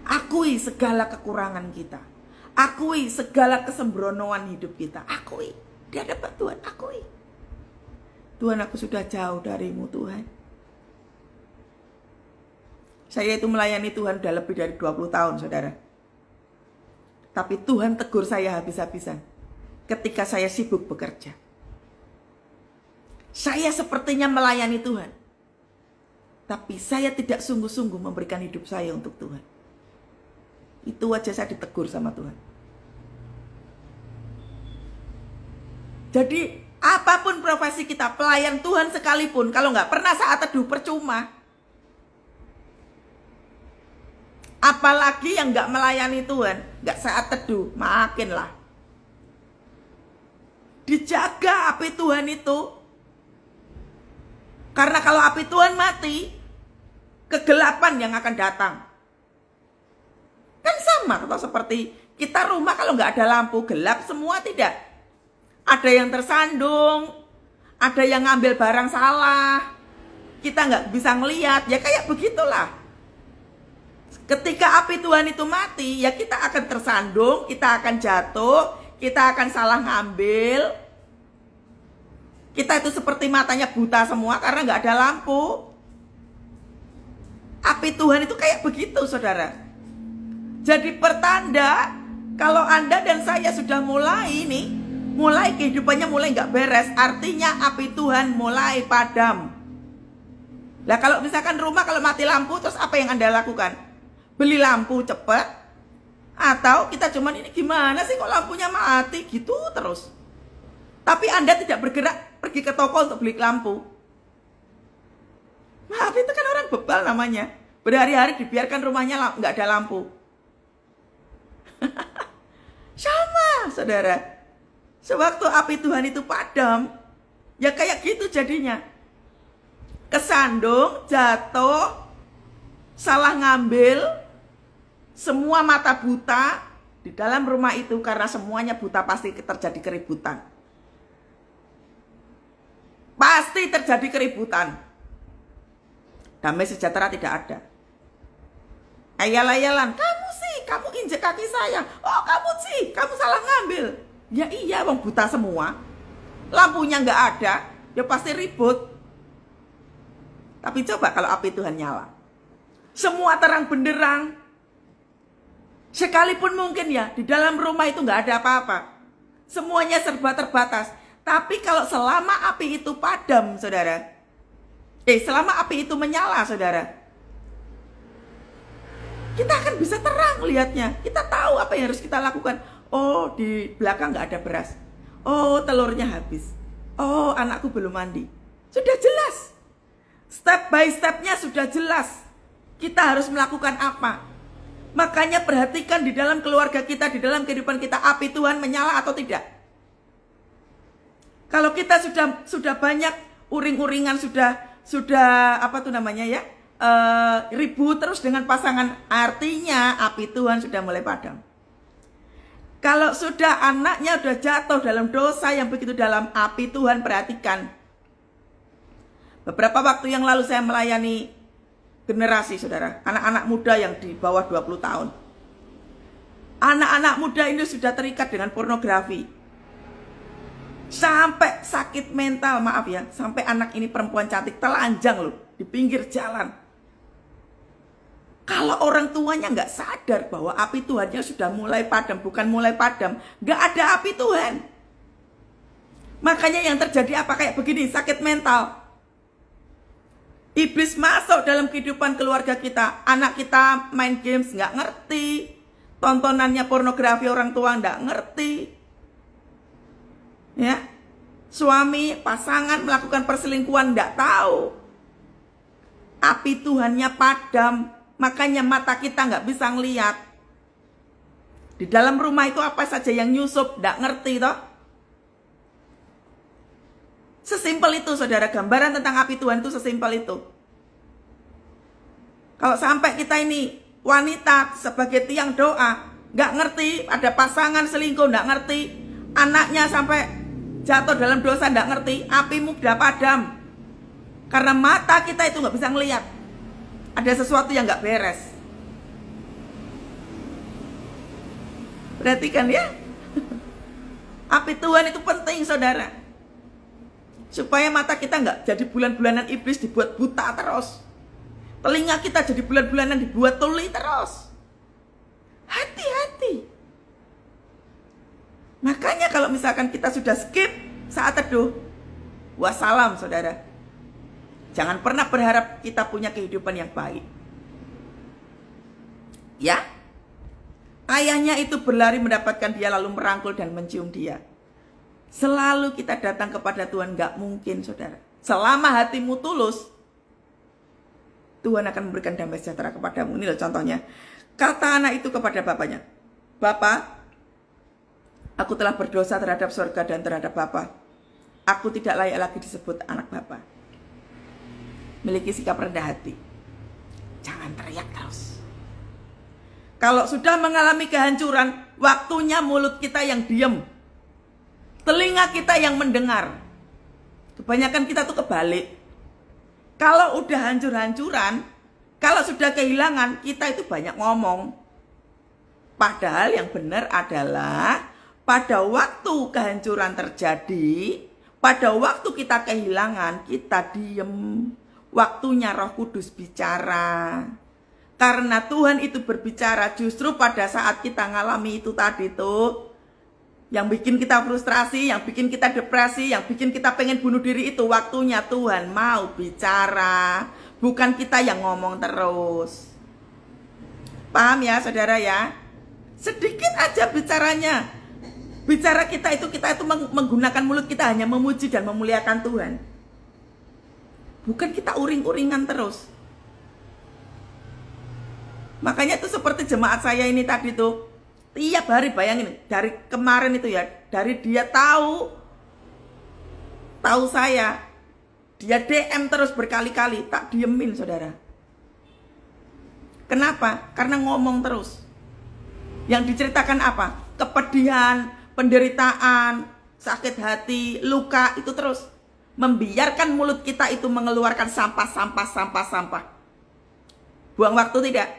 Akui segala kekurangan kita. Akui segala kesembronoan hidup kita. Akui. Di hadapan Tuhan, akui. Tuhan, aku sudah jauh darimu Tuhan. Saya itu melayani Tuhan sudah lebih dari 20 tahun saudara. Tapi Tuhan tegur saya habis-habisan ketika saya sibuk bekerja. Saya sepertinya melayani Tuhan, tapi saya tidak sungguh-sungguh memberikan hidup saya untuk Tuhan. Itu aja saya ditegur sama Tuhan. Jadi apapun profesi kita, pelayan Tuhan sekalipun, kalau nggak pernah saat teduh percuma. Apalagi yang nggak melayani Tuhan, nggak saat teduh, makinlah. Dijaga api Tuhan itu. Karena kalau api Tuhan mati, kegelapan yang akan datang. Kan sama atau seperti kita rumah kalau nggak ada lampu, gelap semua tidak. Ada yang tersandung, ada yang ngambil barang salah, kita nggak bisa ngelihat, ya kayak begitulah. Ketika api Tuhan itu mati, ya kita akan tersandung, kita akan jatuh, kita akan salah ngambil. Kita itu seperti matanya buta semua karena nggak ada lampu. Api Tuhan itu kayak begitu saudara. Jadi pertanda kalau Anda dan saya sudah mulai kehidupannya mulai nggak beres, artinya api Tuhan mulai padam. Lah kalau misalkan rumah kalau mati lampu, terus apa yang Anda lakukan? Beli lampu cepat, atau kita cuman ini gimana sih kok lampunya mati gitu terus. Tapi Anda tidak bergerak pergi ke toko untuk beli lampu. Maaf, itu kan orang bebal namanya. Berhari-hari dibiarkan rumahnya nggak ada lampu. Sama saudara. Sewaktu api Tuhan itu padam, ya kayak gitu jadinya. Kesandung, jatuh, salah ngambil, semua mata buta di dalam rumah itu karena semuanya buta, pasti terjadi keributan. Pasti terjadi keributan. Damai sejahtera tidak ada. Ayal-ayalan, kamu injek kaki saya. Oh kamu salah ngambil. Ya iya, wong buta semua. Lampunya nggak ada, ya pasti ribut. Tapi coba kalau api Tuhan nyala. Semua terang benderang. Sekalipun mungkin ya, di dalam rumah itu nggak ada apa-apa. Semuanya serba terbatas. Tapi kalau selama api itu padam, saudara. Selama api itu menyala, saudara. kita akan bisa terang lihatnya. Kita tahu apa yang harus kita lakukan. Oh, di belakang nggak ada beras. Oh, telurnya habis. Oh, anakku belum mandi. Sudah jelas. Step by stepnya sudah jelas. Kita harus melakukan apa. Makanya perhatikan di dalam keluarga kita, di dalam kehidupan kita, api Tuhan menyala atau tidak. Kalau kita sudah banyak uring-uringan, sudah apa tuh namanya ya, ribut terus dengan pasangan, artinya api Tuhan sudah mulai padam. Kalau sudah anaknya sudah jatuh dalam dosa yang begitu dalam, api Tuhan, perhatikan. Beberapa waktu yang lalu saya melayani generasi, saudara, anak-anak muda yang di bawah 20 tahun. Anak-anak muda ini sudah terikat dengan pornografi. Sampai sakit mental, maaf ya, sampai anak ini perempuan cantik telanjang loh di pinggir jalan. Kalau orang tuanya nggak sadar bahwa api Tuhannya sudah mulai padam, bukan mulai padam, nggak ada api Tuhan. Makanya yang terjadi apa? Kayak begini, sakit mental. Iblis masuk dalam kehidupan keluarga kita. Anak kita main games nggak ngerti, tontonannya pornografi orang tua nggak ngerti. Ya, suami, pasangan melakukan perselingkuhan nggak tahu. Api Tuhannya padam. Makanya mata kita nggak bisa ngeliat. Di dalam rumah itu apa saja yang nyusup, nggak ngerti toh. Sesimpel itu, saudara, gambaran tentang api Tuhan itu sesimpel itu. Kalau sampai kita ini wanita sebagai tiang doa, nggak ngerti, ada pasangan selingkuh, nggak ngerti, anaknya sampai jatuh dalam dosa, nggak ngerti, apimu udah padam. Karena mata kita itu nggak bisa ngeliat. Ada sesuatu yang nggak beres. Perhatikan ya. Api Tuhan itu penting, saudara. Supaya mata kita nggak jadi bulan-bulanan iblis dibuat buta terus. Telinga kita jadi bulan-bulanan dibuat tuli terus. Hati-hati. Makanya kalau misalkan kita sudah skip saat teduh, wassalam, saudara. Jangan pernah berharap kita punya kehidupan yang baik. Ya, ayahnya itu berlari mendapatkan dia lalu merangkul dan mencium dia. Selalu kita datang kepada Tuhan, gak mungkin, saudara. Selama hatimu tulus, Tuhan akan memberikan damai sejahtera kepadamu. Ini loh contohnya. Kata anak itu kepada bapaknya, "Bapak, aku telah berdosa terhadap surga dan terhadap Bapak. Aku tidak layak lagi disebut anak Bapak." Miliki sikap rendah hati. Jangan teriak terus. Kalau sudah mengalami kehancuran, waktunya mulut kita yang diam, telinga kita yang mendengar. Kebanyakan kita tuh kebalik. Kalau udah hancur-hancuran, kalau sudah kehilangan, kita itu banyak ngomong. Padahal yang benar adalah pada waktu kehancuran terjadi, pada waktu kita kehilangan, kita diem. Waktunya Roh Kudus bicara. Karena Tuhan itu berbicara justru pada saat kita ngalami itu tadi tuh, yang bikin kita frustrasi, yang bikin kita depresi, yang bikin kita pengen bunuh diri, itu waktunya Tuhan mau bicara. Bukan kita yang ngomong terus. Paham ya, saudara ya? Sedikit aja bicaranya. Bicara kita itu menggunakan mulut kita hanya memuji dan memuliakan Tuhan. Bukan kita uring-uringan terus. Makanya itu seperti jemaat saya ini tadi tuh, tiap hari, bayangin, dari kemarin itu ya, dari dia tahu saya, dia DM terus berkali-kali, tak diemin, saudara. Kenapa? Karena ngomong terus. Yang diceritakan apa? Kepedihan, penderitaan, sakit hati, luka, itu terus. Membiarkan mulut kita itu mengeluarkan sampah. Buang waktu tidak?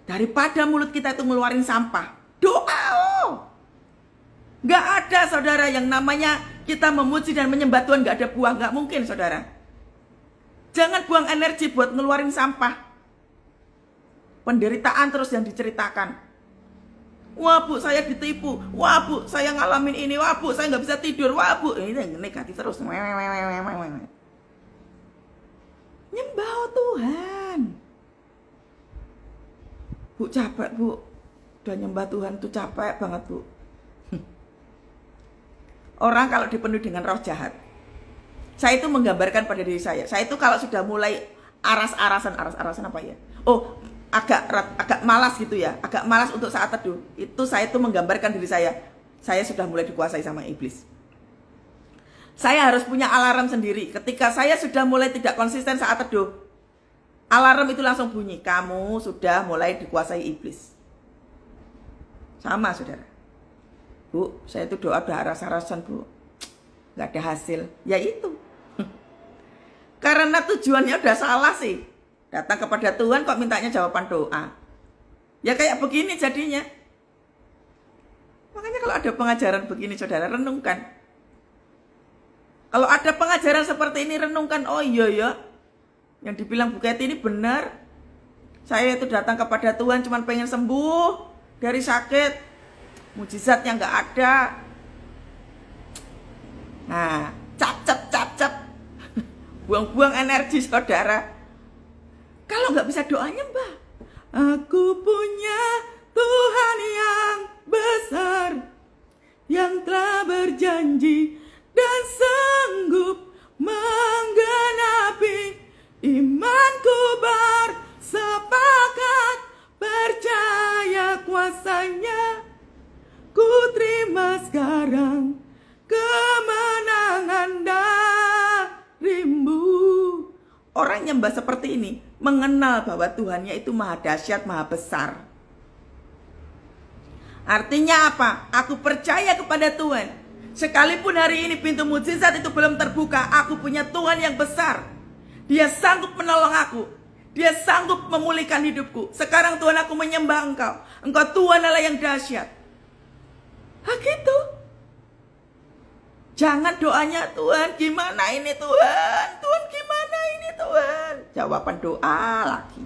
Daripada mulut kita itu ngeluarin sampah, doa. Gak ada, saudara, yang namanya kita memuji dan menyembah Tuhan gak ada buah. Gak mungkin, saudara. Jangan buang energi buat ngeluarin sampah. Penderitaan terus yang diceritakan. Wah, Bu, saya ditipu. Wah, Bu, saya ngalamin ini. Wah, Bu, saya nggak bisa tidur. Wah, Bu, ini negatif terus. Nyembah Tuhan. Bu capek bu, udah nyembah Tuhan tuh capek banget bu. Orang kalau dipenuhi dengan roh jahat, saya itu menggambarkan pada diri saya. Saya itu kalau sudah mulai aras-arasan apa ya? Oh, agak malas gitu ya, agak malas untuk saat teduh. Itu saya itu menggambarkan diri saya sudah mulai dikuasai sama iblis. Saya harus punya alarm sendiri. Ketika saya sudah mulai tidak konsisten saat teduh, alarm itu langsung bunyi, kamu sudah mulai dikuasai iblis. Sama saudara. Bu, saya itu doa udah aras-arasan bu, gak ada hasil. Ya itu. Karena tujuannya udah salah sih. Datang kepada Tuhan kok mintanya jawaban doa. Ya kayak begini jadinya. Makanya kalau ada pengajaran begini saudara, renungkan. Kalau ada pengajaran seperti ini, renungkan. Oh iya ya, yang dibilang Bu Kety ini benar. Saya itu datang kepada Tuhan cuma pengen sembuh dari sakit. Mujizatnya gak ada. Nah, cap. Buang-buang energi saudara. Kalau nggak bisa doanya mbak, aku punya Tuhan yang besar, yang telah berjanji dan sanggup menggenapi. Imanku bersepakat, percaya kuasanya. Ku terima sekarang kemenangan darimu. Orang nyembah seperti ini mengenal bahwa Tuhannya itu maha dahsyat, maha besar. Artinya apa? Aku percaya kepada Tuhan. Sekalipun hari ini pintu mukjizat itu belum terbuka, aku punya Tuhan yang besar. Dia sanggup menolong aku. Dia sanggup memulihkan hidupku. Sekarang Tuhan, aku menyembah Engkau. Engkau Tuhan Allah yang dahsyat. Gitu. Jangan doanya, Tuhan gimana ini Tuhan? Tuhan gimana ini Tuhan? Jawaban doa lagi.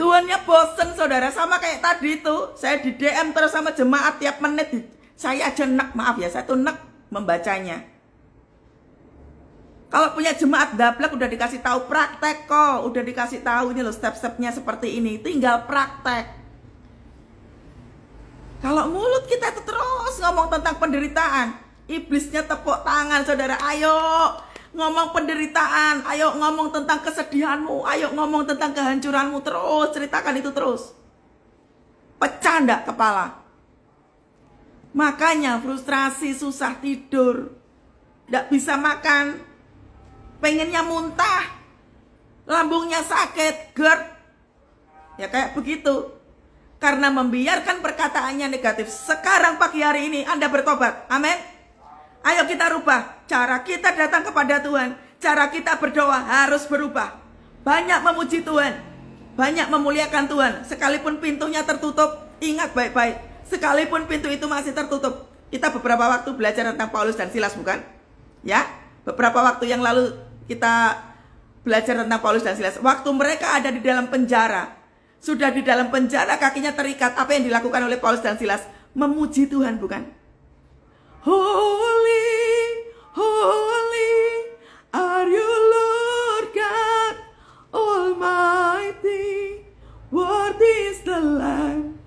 Tuhannya bosen saudara, sama kayak tadi tuh. Saya di DM terus sama jemaat tiap menit. Saya aja nek, maaf ya, saya tuh nek membacanya. Kalau punya jemaat dablek udah dikasih tahu praktek kok. Udah dikasih tahu ini loh step-stepnya seperti ini. Tinggal praktek. Kalau mulut kita itu terus ngomong tentang penderitaan, iblisnya tepuk tangan saudara. Ayo ngomong penderitaan, ayo ngomong tentang kesedihanmu, ayo ngomong tentang kehancuranmu, terus ceritakan itu terus. Pecah ndak kepala? Makanya frustrasi, susah tidur, ndak bisa makan, pengennya muntah, lambungnya sakit, GERD. Ya kayak begitu. Karena membiarkan perkataannya negatif. Sekarang pagi hari ini Anda bertobat. Amin. Ayo kita rubah. Cara kita datang kepada Tuhan, cara kita berdoa harus berubah. Banyak memuji Tuhan, banyak memuliakan Tuhan. Sekalipun pintunya tertutup, ingat baik-baik. Sekalipun pintu itu masih tertutup. Kita beberapa waktu belajar tentang Paulus dan Silas, bukan? Ya, beberapa waktu yang lalu kita belajar tentang Paulus dan Silas. Waktu mereka ada di dalam penjara, sudah di dalam penjara, kakinya terikat. Apa yang dilakukan oleh Paulus dan Silas? Memuji Tuhan, bukan? Holy, holy are you Lord God Almighty. Worthy is the Lamb,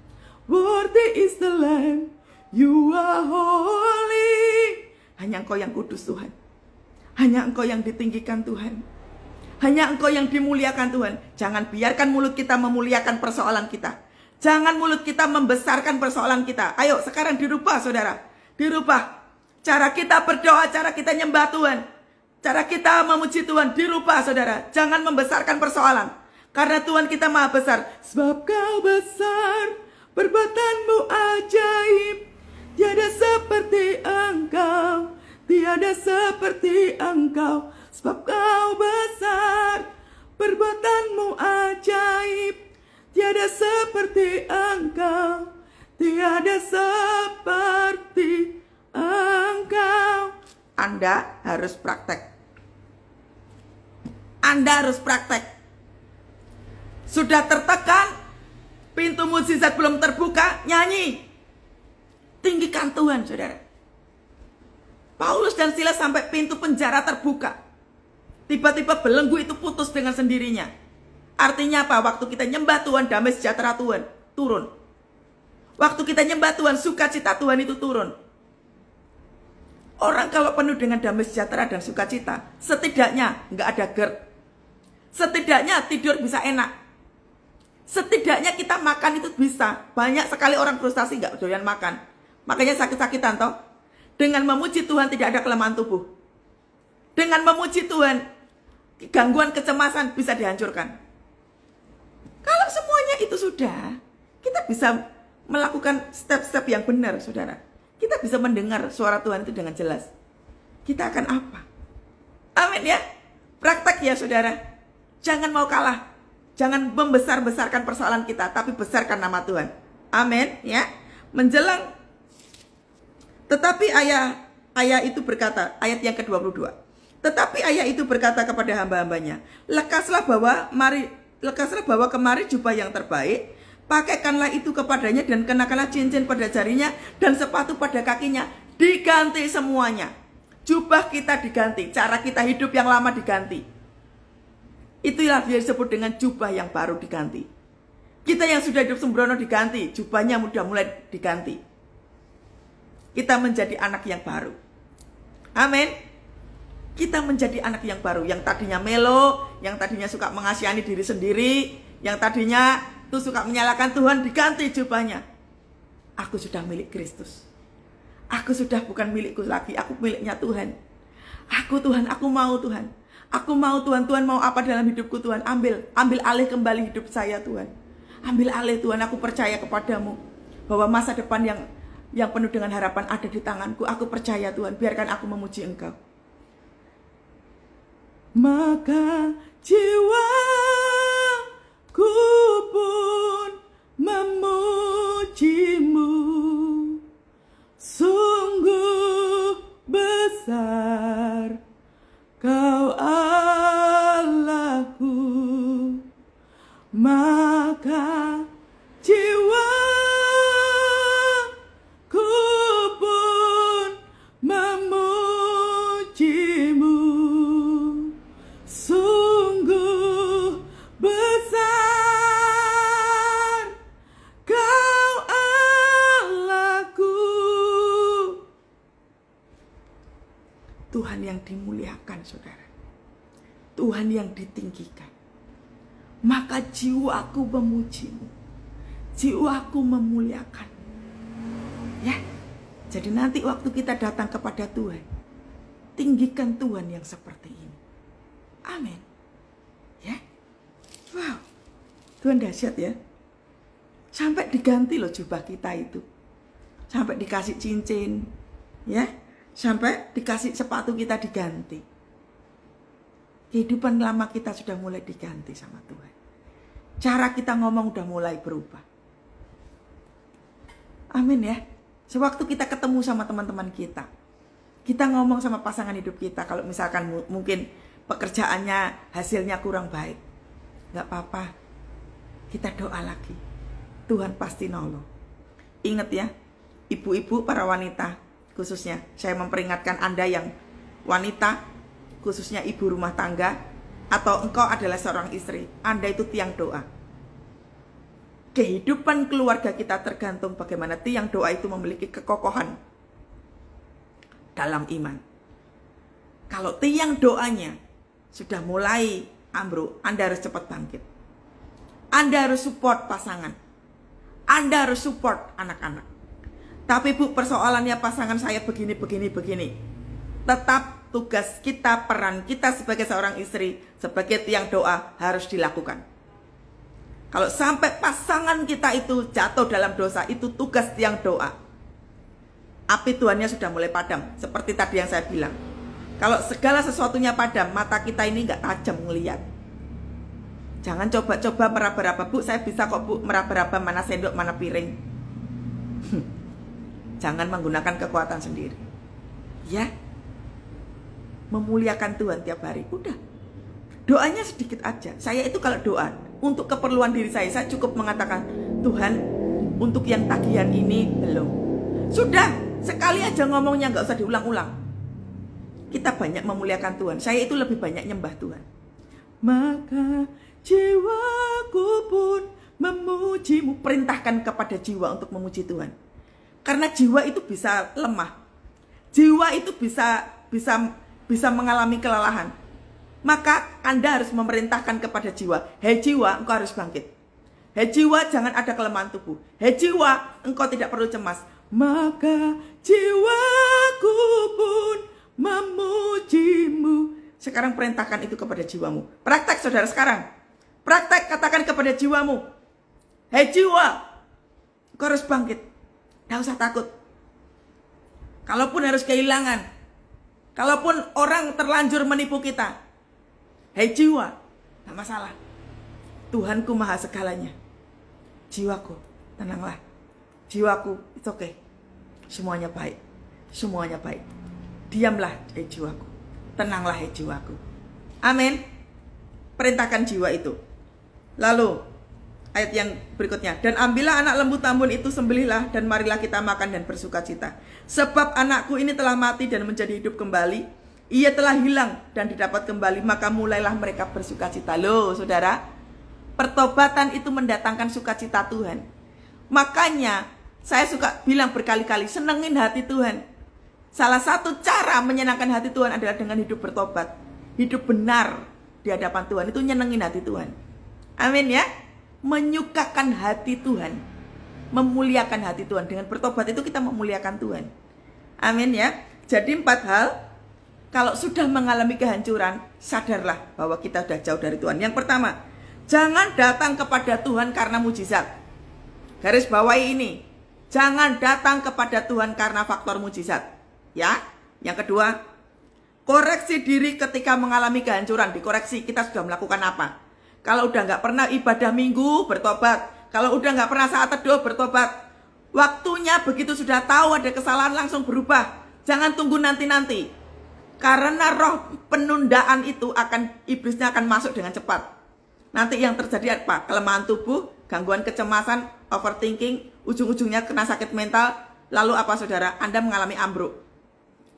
worthy is the Lamb. You are holy. Hanya Engkau yang kudus Tuhan. Hanya Engkau yang ditinggikan Tuhan. Hanya Engkau yang dimuliakan Tuhan. Jangan biarkan mulut kita memuliakan persoalan kita. Jangan mulut kita membesarkan persoalan kita. Ayo sekarang dirubah saudara. Dirubah. Cara kita berdoa, cara kita nyembah Tuhan, cara kita memuji Tuhan, dirubah saudara. Jangan membesarkan persoalan. Karena Tuhan kita maha besar. Sebab Kau besar, perbuatanmu ajaib. Tiada seperti Engkau, tiada seperti Engkau. Sebab Kau besar, perbuatanmu ajaib. Tiada seperti Engkau, tiada seperti Engkau. Anda harus praktek. Anda harus praktek. Sudah tertekan, pintu mukjizat belum terbuka, nyanyi. Tinggikan Tuhan, saudara. Paulus dan Silas sampai pintu penjara terbuka. Tiba-tiba belenggu itu putus dengan sendirinya. Artinya apa? Waktu kita nyembah Tuhan, damai sejahtera Tuhan turun. Waktu kita nyembah Tuhan, sukacita Tuhan itu turun. Orang kalau penuh dengan damai sejahtera dan sukacita, setidaknya nggak ada GERD. Setidaknya tidur bisa enak. Setidaknya kita makan itu bisa. Banyak sekali orang frustasi nggak doyan makan. Makanya sakit-sakitan toh. Dengan memuji Tuhan tidak ada kelemahan tubuh. Dengan memuji Tuhan, gangguan kecemasan bisa dihancurkan. Kalau semuanya itu sudah, kita bisa melakukan step-step yang benar, saudara. Kita bisa mendengar suara Tuhan itu dengan jelas. Kita akan apa? Amin ya. Praktek ya saudara. Jangan mau kalah. Jangan membesar-besarkan persoalan kita, tapi besarkan nama Tuhan. Amin ya. Menjelang. Tetapi ayah itu berkata, ayat yang ke-22. Tetapi ayah itu berkata kepada hamba-hambanya, lekaslah bawa kemari jubah yang terbaik, pakaikanlah itu kepadanya dan kenakanlah cincin pada jarinya dan sepatu pada kakinya. Diganti semuanya. Jubah kita diganti, cara kita hidup yang lama diganti. Itulah yang disebut dengan jubah yang baru diganti. Kita yang sudah hidup sembrono diganti, jubahnya sudah mulai diganti. Kita menjadi anak yang baru. Amin. Kita menjadi anak yang baru, yang tadinya melo, yang tadinya suka mengasihani diri sendiri, yang tadinya tuh suka menyalahkan Tuhan, diganti jubahnya. Aku sudah milik Kristus. Aku sudah bukan milikku lagi, aku miliknya Tuhan. Tuhan, aku mau Tuhan. Aku mau Tuhan, Tuhan mau apa dalam hidupku Tuhan? Ambil alih kembali hidup saya Tuhan. Ambil alih Tuhan, aku percaya kepadamu. Bahwa masa depan yang penuh dengan harapan ada di tanganku. Aku percaya Tuhan, biarkan aku memuji Engkau. Maka jiwaku pun memujimu, sungguh besar Kau Allahku. Maka jiwaku pun memujimu, sungguh besar Kau Allahku. Tuhan yang dimuliakan saudara, Tuhan yang ditinggikan. Maka jiwaku memujimu, jiwaku memuliakan. Ya, jadi nanti waktu kita datang kepada Tuhan, tinggikan Tuhan yang seperti ini. Amin. Ya, wow, Tuhan dahsyat ya. Sampai diganti loh jubah kita itu, sampai dikasih cincin, ya, sampai dikasih sepatu kita diganti. Kehidupan lama kita sudah mulai diganti sama Tuhan. Cara kita ngomong udah mulai berubah. Amin ya. Sewaktu kita ketemu sama teman-teman kita ngomong sama pasangan hidup kita, kalau misalkan mungkin pekerjaannya hasilnya kurang baik, gak apa-apa, kita doa lagi. Tuhan pasti nolong. Ingat ya, ibu-ibu, para wanita khususnya, saya memperingatkan Anda yang wanita, khususnya ibu rumah tangga, atau engkau adalah seorang istri, Anda itu tiang doa. Kehidupan keluarga kita tergantung bagaimana tiang doa itu memiliki kekokohan dalam iman. Kalau tiang doanya sudah mulai ambruk, Anda harus cepat bangkit. Anda harus support pasangan. Anda harus support anak-anak. Tapi Bu, persoalannya pasangan saya begini. Tetap tugas kita, peran kita sebagai seorang istri, sebagai tiang doa harus dilakukan. Kalau sampai pasangan kita itu jatuh dalam dosa, itu tugas tiang doa. Api Tuhannya sudah mulai padam. Seperti tadi yang saya bilang, kalau segala sesuatunya padam, mata kita ini gak tajam ngelihat. Jangan coba-coba meraba-raba. Bu, saya bisa kok Bu meraba-raba mana sendok, mana piring. Jangan menggunakan kekuatan sendiri. Ya, memuliakan Tuhan tiap hari. Udah, doanya sedikit aja. Saya itu kalau doa untuk keperluan diri saya cukup mengatakan, Tuhan, untuk yang tagihan ini belum. Sudah, sekali aja ngomongnya, gak usah diulang-ulang. Kita banyak memuliakan Tuhan. Saya itu lebih banyak nyembah Tuhan. Maka jiwaku pun memujimu. Perintahkan kepada jiwa untuk memuji Tuhan. Karena jiwa itu bisa lemah. Jiwa itu bisa mengalami kelelahan. Maka Anda harus memerintahkan kepada jiwa, hei jiwa, engkau harus bangkit. Hei jiwa, jangan ada kelemahan tubuh. Hei jiwa, engkau tidak perlu cemas. Maka jiwaku pun memujimu. Sekarang perintahkan itu kepada jiwamu. Praktek saudara sekarang. Praktek, katakan kepada jiwamu, hei jiwa, engkau harus bangkit. Tidak usah takut. Kalaupun harus kehilangan, kalaupun orang terlanjur menipu kita, hei jiwa, tidak masalah. Tuhanku maha segalanya. Jiwaku, tenanglah. Jiwaku, it's okay. Semuanya baik. Semuanya baik. Diamlah, hei jiwaku. Tenanglah, hei jiwaku. Amin. Perintahkan jiwa itu. Lalu, ayat yang berikutnya. Dan ambillah anak lembu tambun itu, sembelihlah, dan marilah kita makan dan bersuka cita. Sebab anakku ini telah mati dan menjadi hidup kembali. Ia telah hilang dan didapat kembali. Maka mulailah mereka bersuka cita. Loh, saudara. Pertobatan itu mendatangkan sukacita Tuhan. Makanya saya suka bilang berkali-kali, senengin hati Tuhan. Salah satu cara menyenangkan hati Tuhan adalah dengan hidup bertobat. Hidup benar di hadapan Tuhan. Itu nyenengin hati Tuhan. Amin ya. Menyukakan hati Tuhan. Memuliakan hati Tuhan. Dengan bertobat itu kita memuliakan Tuhan. Amin ya. Jadi 4 hal. Kalau sudah mengalami kehancuran, sadarlah bahwa kita sudah jauh dari Tuhan. Yang pertama, jangan datang kepada Tuhan karena mujizat. Garis bawahi ini. Jangan datang kepada Tuhan karena faktor mujizat. Ya. Yang kedua, koreksi diri ketika mengalami kehancuran. Dikoreksi, kita sudah melakukan apa. Kalau udah gak pernah ibadah minggu, bertobat. Kalau udah gak pernah saat teduh, bertobat. Waktunya begitu sudah tahu ada kesalahan, langsung berubah. Jangan tunggu nanti-nanti. Karena roh penundaan itu iblisnya akan masuk dengan cepat. Nanti yang terjadi apa? Kelemahan tubuh, gangguan kecemasan, overthinking, ujung-ujungnya kena sakit mental. Lalu apa saudara? Anda mengalami ambruk.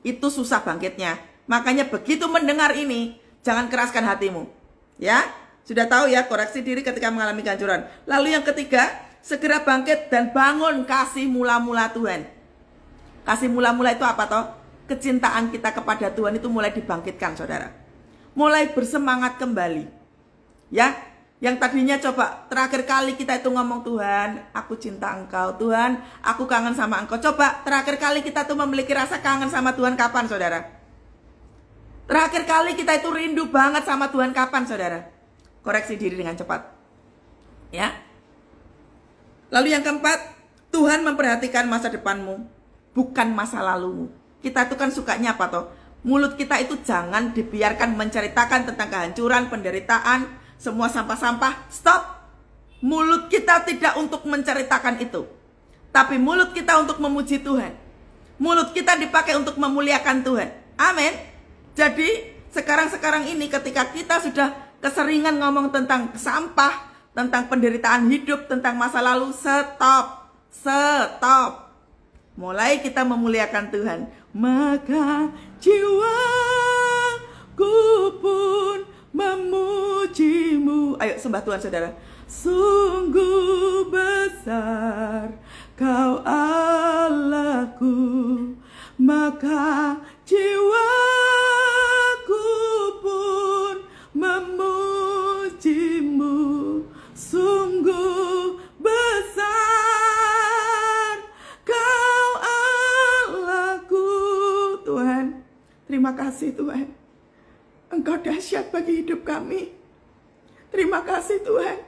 Itu susah bangkitnya. Makanya begitu mendengar ini, jangan keraskan hatimu. Ya, sudah tahu ya, koreksi diri ketika mengalami kehancuran. Lalu yang ketiga, segera bangkit dan bangun kasih mula-mula Tuhan. Kasih mula-mula itu apa toh? Kecintaan kita kepada Tuhan itu mulai dibangkitkan saudara. Mulai bersemangat kembali. Ya, yang tadinya coba terakhir kali kita itu ngomong, Tuhan, aku cinta Engkau. Tuhan, aku kangen sama Engkau. Coba terakhir kali kita tuh memiliki rasa kangen sama Tuhan kapan saudara? Terakhir kali kita itu rindu banget sama Tuhan kapan saudara? Koreksi diri dengan cepat. Ya. Lalu yang keempat, Tuhan memperhatikan masa depanmu, bukan masa lalumu. Kita itu kan sukanya apa toh? Mulut kita itu jangan dibiarkan menceritakan tentang kehancuran, penderitaan, semua sampah-sampah. Stop. Mulut kita tidak untuk menceritakan itu. Tapi mulut kita untuk memuji Tuhan. Mulut kita dipakai untuk memuliakan Tuhan. Amin. Jadi sekarang ini ketika kita sudah keseringan ngomong tentang sampah, tentang penderitaan hidup, tentang masa lalu, stop. Stop. Mulai kita memuliakan Tuhan. Maka jiwaku pun memujimu. Ayo sembah Tuhan saudara. Sungguh besar Kau Allahku, maka jiwaku pun memujimu. Sungguh besar Kau Allahku. Tuhan, terima kasih Tuhan. Engkau dahsyat bagi hidup kami. Terima kasih Tuhan.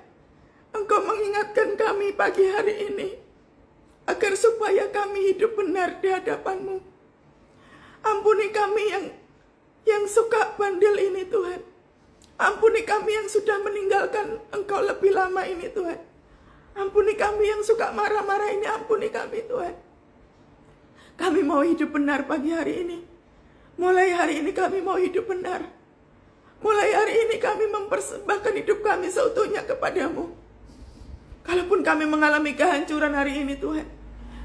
Engkau mengingatkan kami pagi hari ini, agar supaya kami hidup benar di hadapan-Mu. Ampuni kami yang suka bandel ini Tuhan. Ampuni kami yang sudah meninggalkan Engkau lebih lama ini Tuhan. Ampuni kami yang suka marah-marah ini. Ampuni kami Tuhan. Kami mau hidup benar pagi hari ini. Mulai hari ini kami mau hidup benar. Mulai hari ini kami mempersembahkan hidup kami seutuhnya kepadamu. Kalaupun kami mengalami kehancuran hari ini Tuhan,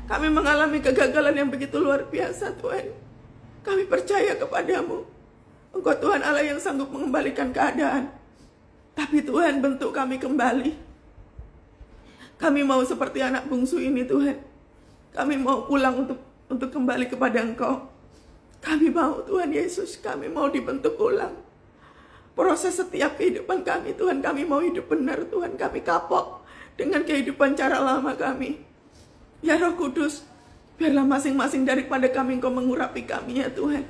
kami mengalami kegagalan yang begitu luar biasa Tuhan, kami percaya kepadamu. Engkau Tuhan Allah yang sanggup mengembalikan keadaan. Tapi Tuhan, bentuk kami kembali. Kami mau seperti anak bungsu ini Tuhan. Kami mau pulang untuk kembali kepada Engkau. Kami mau Tuhan Yesus, kami mau dibentuk ulang. Proses setiap kehidupan kami Tuhan, kami mau hidup benar Tuhan. Kami kapok dengan kehidupan cara lama kami. Ya Roh Kudus, biarlah masing-masing daripada kami Engkau mengurapi kami ya Tuhan.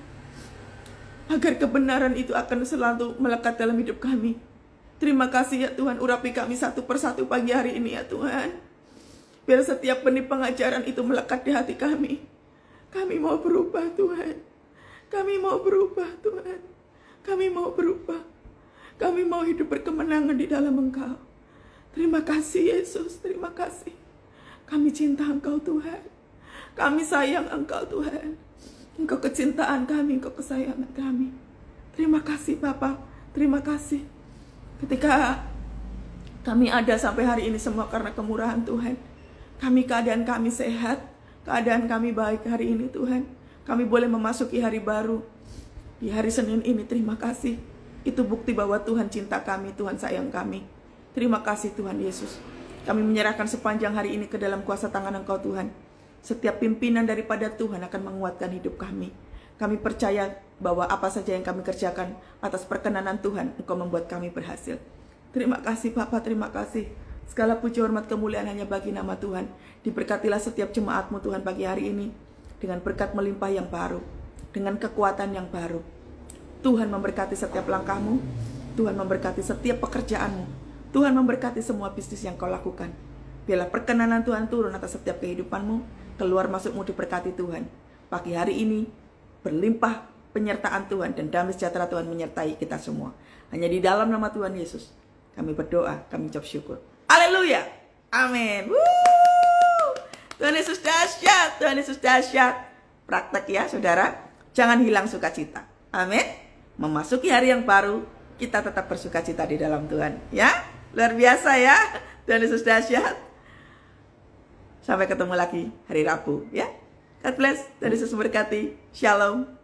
Agar kebenaran itu akan selalu melekat dalam hidup kami. Terima kasih ya Tuhan, urapi kami satu persatu pagi hari ini ya Tuhan. Biar setiap benih pengajaran itu melekat di hati kami. Kami mau berubah Tuhan. Kami mau berubah Tuhan. Kami mau berubah. Kami mau hidup berkemenangan di dalam Engkau. Terima kasih Yesus, terima kasih. Kami cinta Engkau Tuhan. Kami sayang Engkau Tuhan. Engkau kecintaan kami, Engkau kesayangan kami. Terima kasih Bapa, terima kasih. Ketika kami ada sampai hari ini semua karena kemurahan Tuhan. Keadaan kami sehat, keadaan kami baik hari ini Tuhan. Kami boleh memasuki hari baru. Di hari Senin ini terima kasih. Itu bukti bahwa Tuhan cinta kami, Tuhan sayang kami. Terima kasih Tuhan Yesus. Kami menyerahkan sepanjang hari ini ke dalam kuasa tangan Engkau Tuhan. Setiap pimpinan daripada Tuhan akan menguatkan hidup kami. Kami percaya bahwa apa saja yang kami kerjakan atas perkenanan Tuhan, Engkau membuat kami berhasil. Terima kasih Bapa, terima kasih. Segala puji hormat kemuliaan hanya bagi nama Tuhan. Diberkatilah setiap jemaat-Mu Tuhan pagi hari ini. Dengan berkat melimpah yang baru. Dengan kekuatan yang baru. Tuhan memberkati setiap langkahmu. Tuhan memberkati setiap pekerjaanmu. Tuhan memberkati semua bisnis yang kau lakukan. Biarlah perkenanan Tuhan turun atas setiap kehidupanmu. Keluar masukmu diberkati Tuhan. Pagi hari ini berlimpah penyertaan Tuhan dan damai sejahtera Tuhan menyertai kita semua. Hanya di dalam nama Tuhan Yesus kami berdoa, kami ucap syukur. Haleluya. Amin. Tuhan Yesus dahsyat, Tuhan Yesus dahsyat. Praktek ya saudara, jangan hilang sukacita. Amin. Memasuki hari yang baru, kita tetap bersukacita di dalam Tuhan. Ya, luar biasa ya. Tuhan Yesus dahsyat. Sampai ketemu lagi hari Rabu ya. God bless, Tuhan Yesus memberkati. Shalom.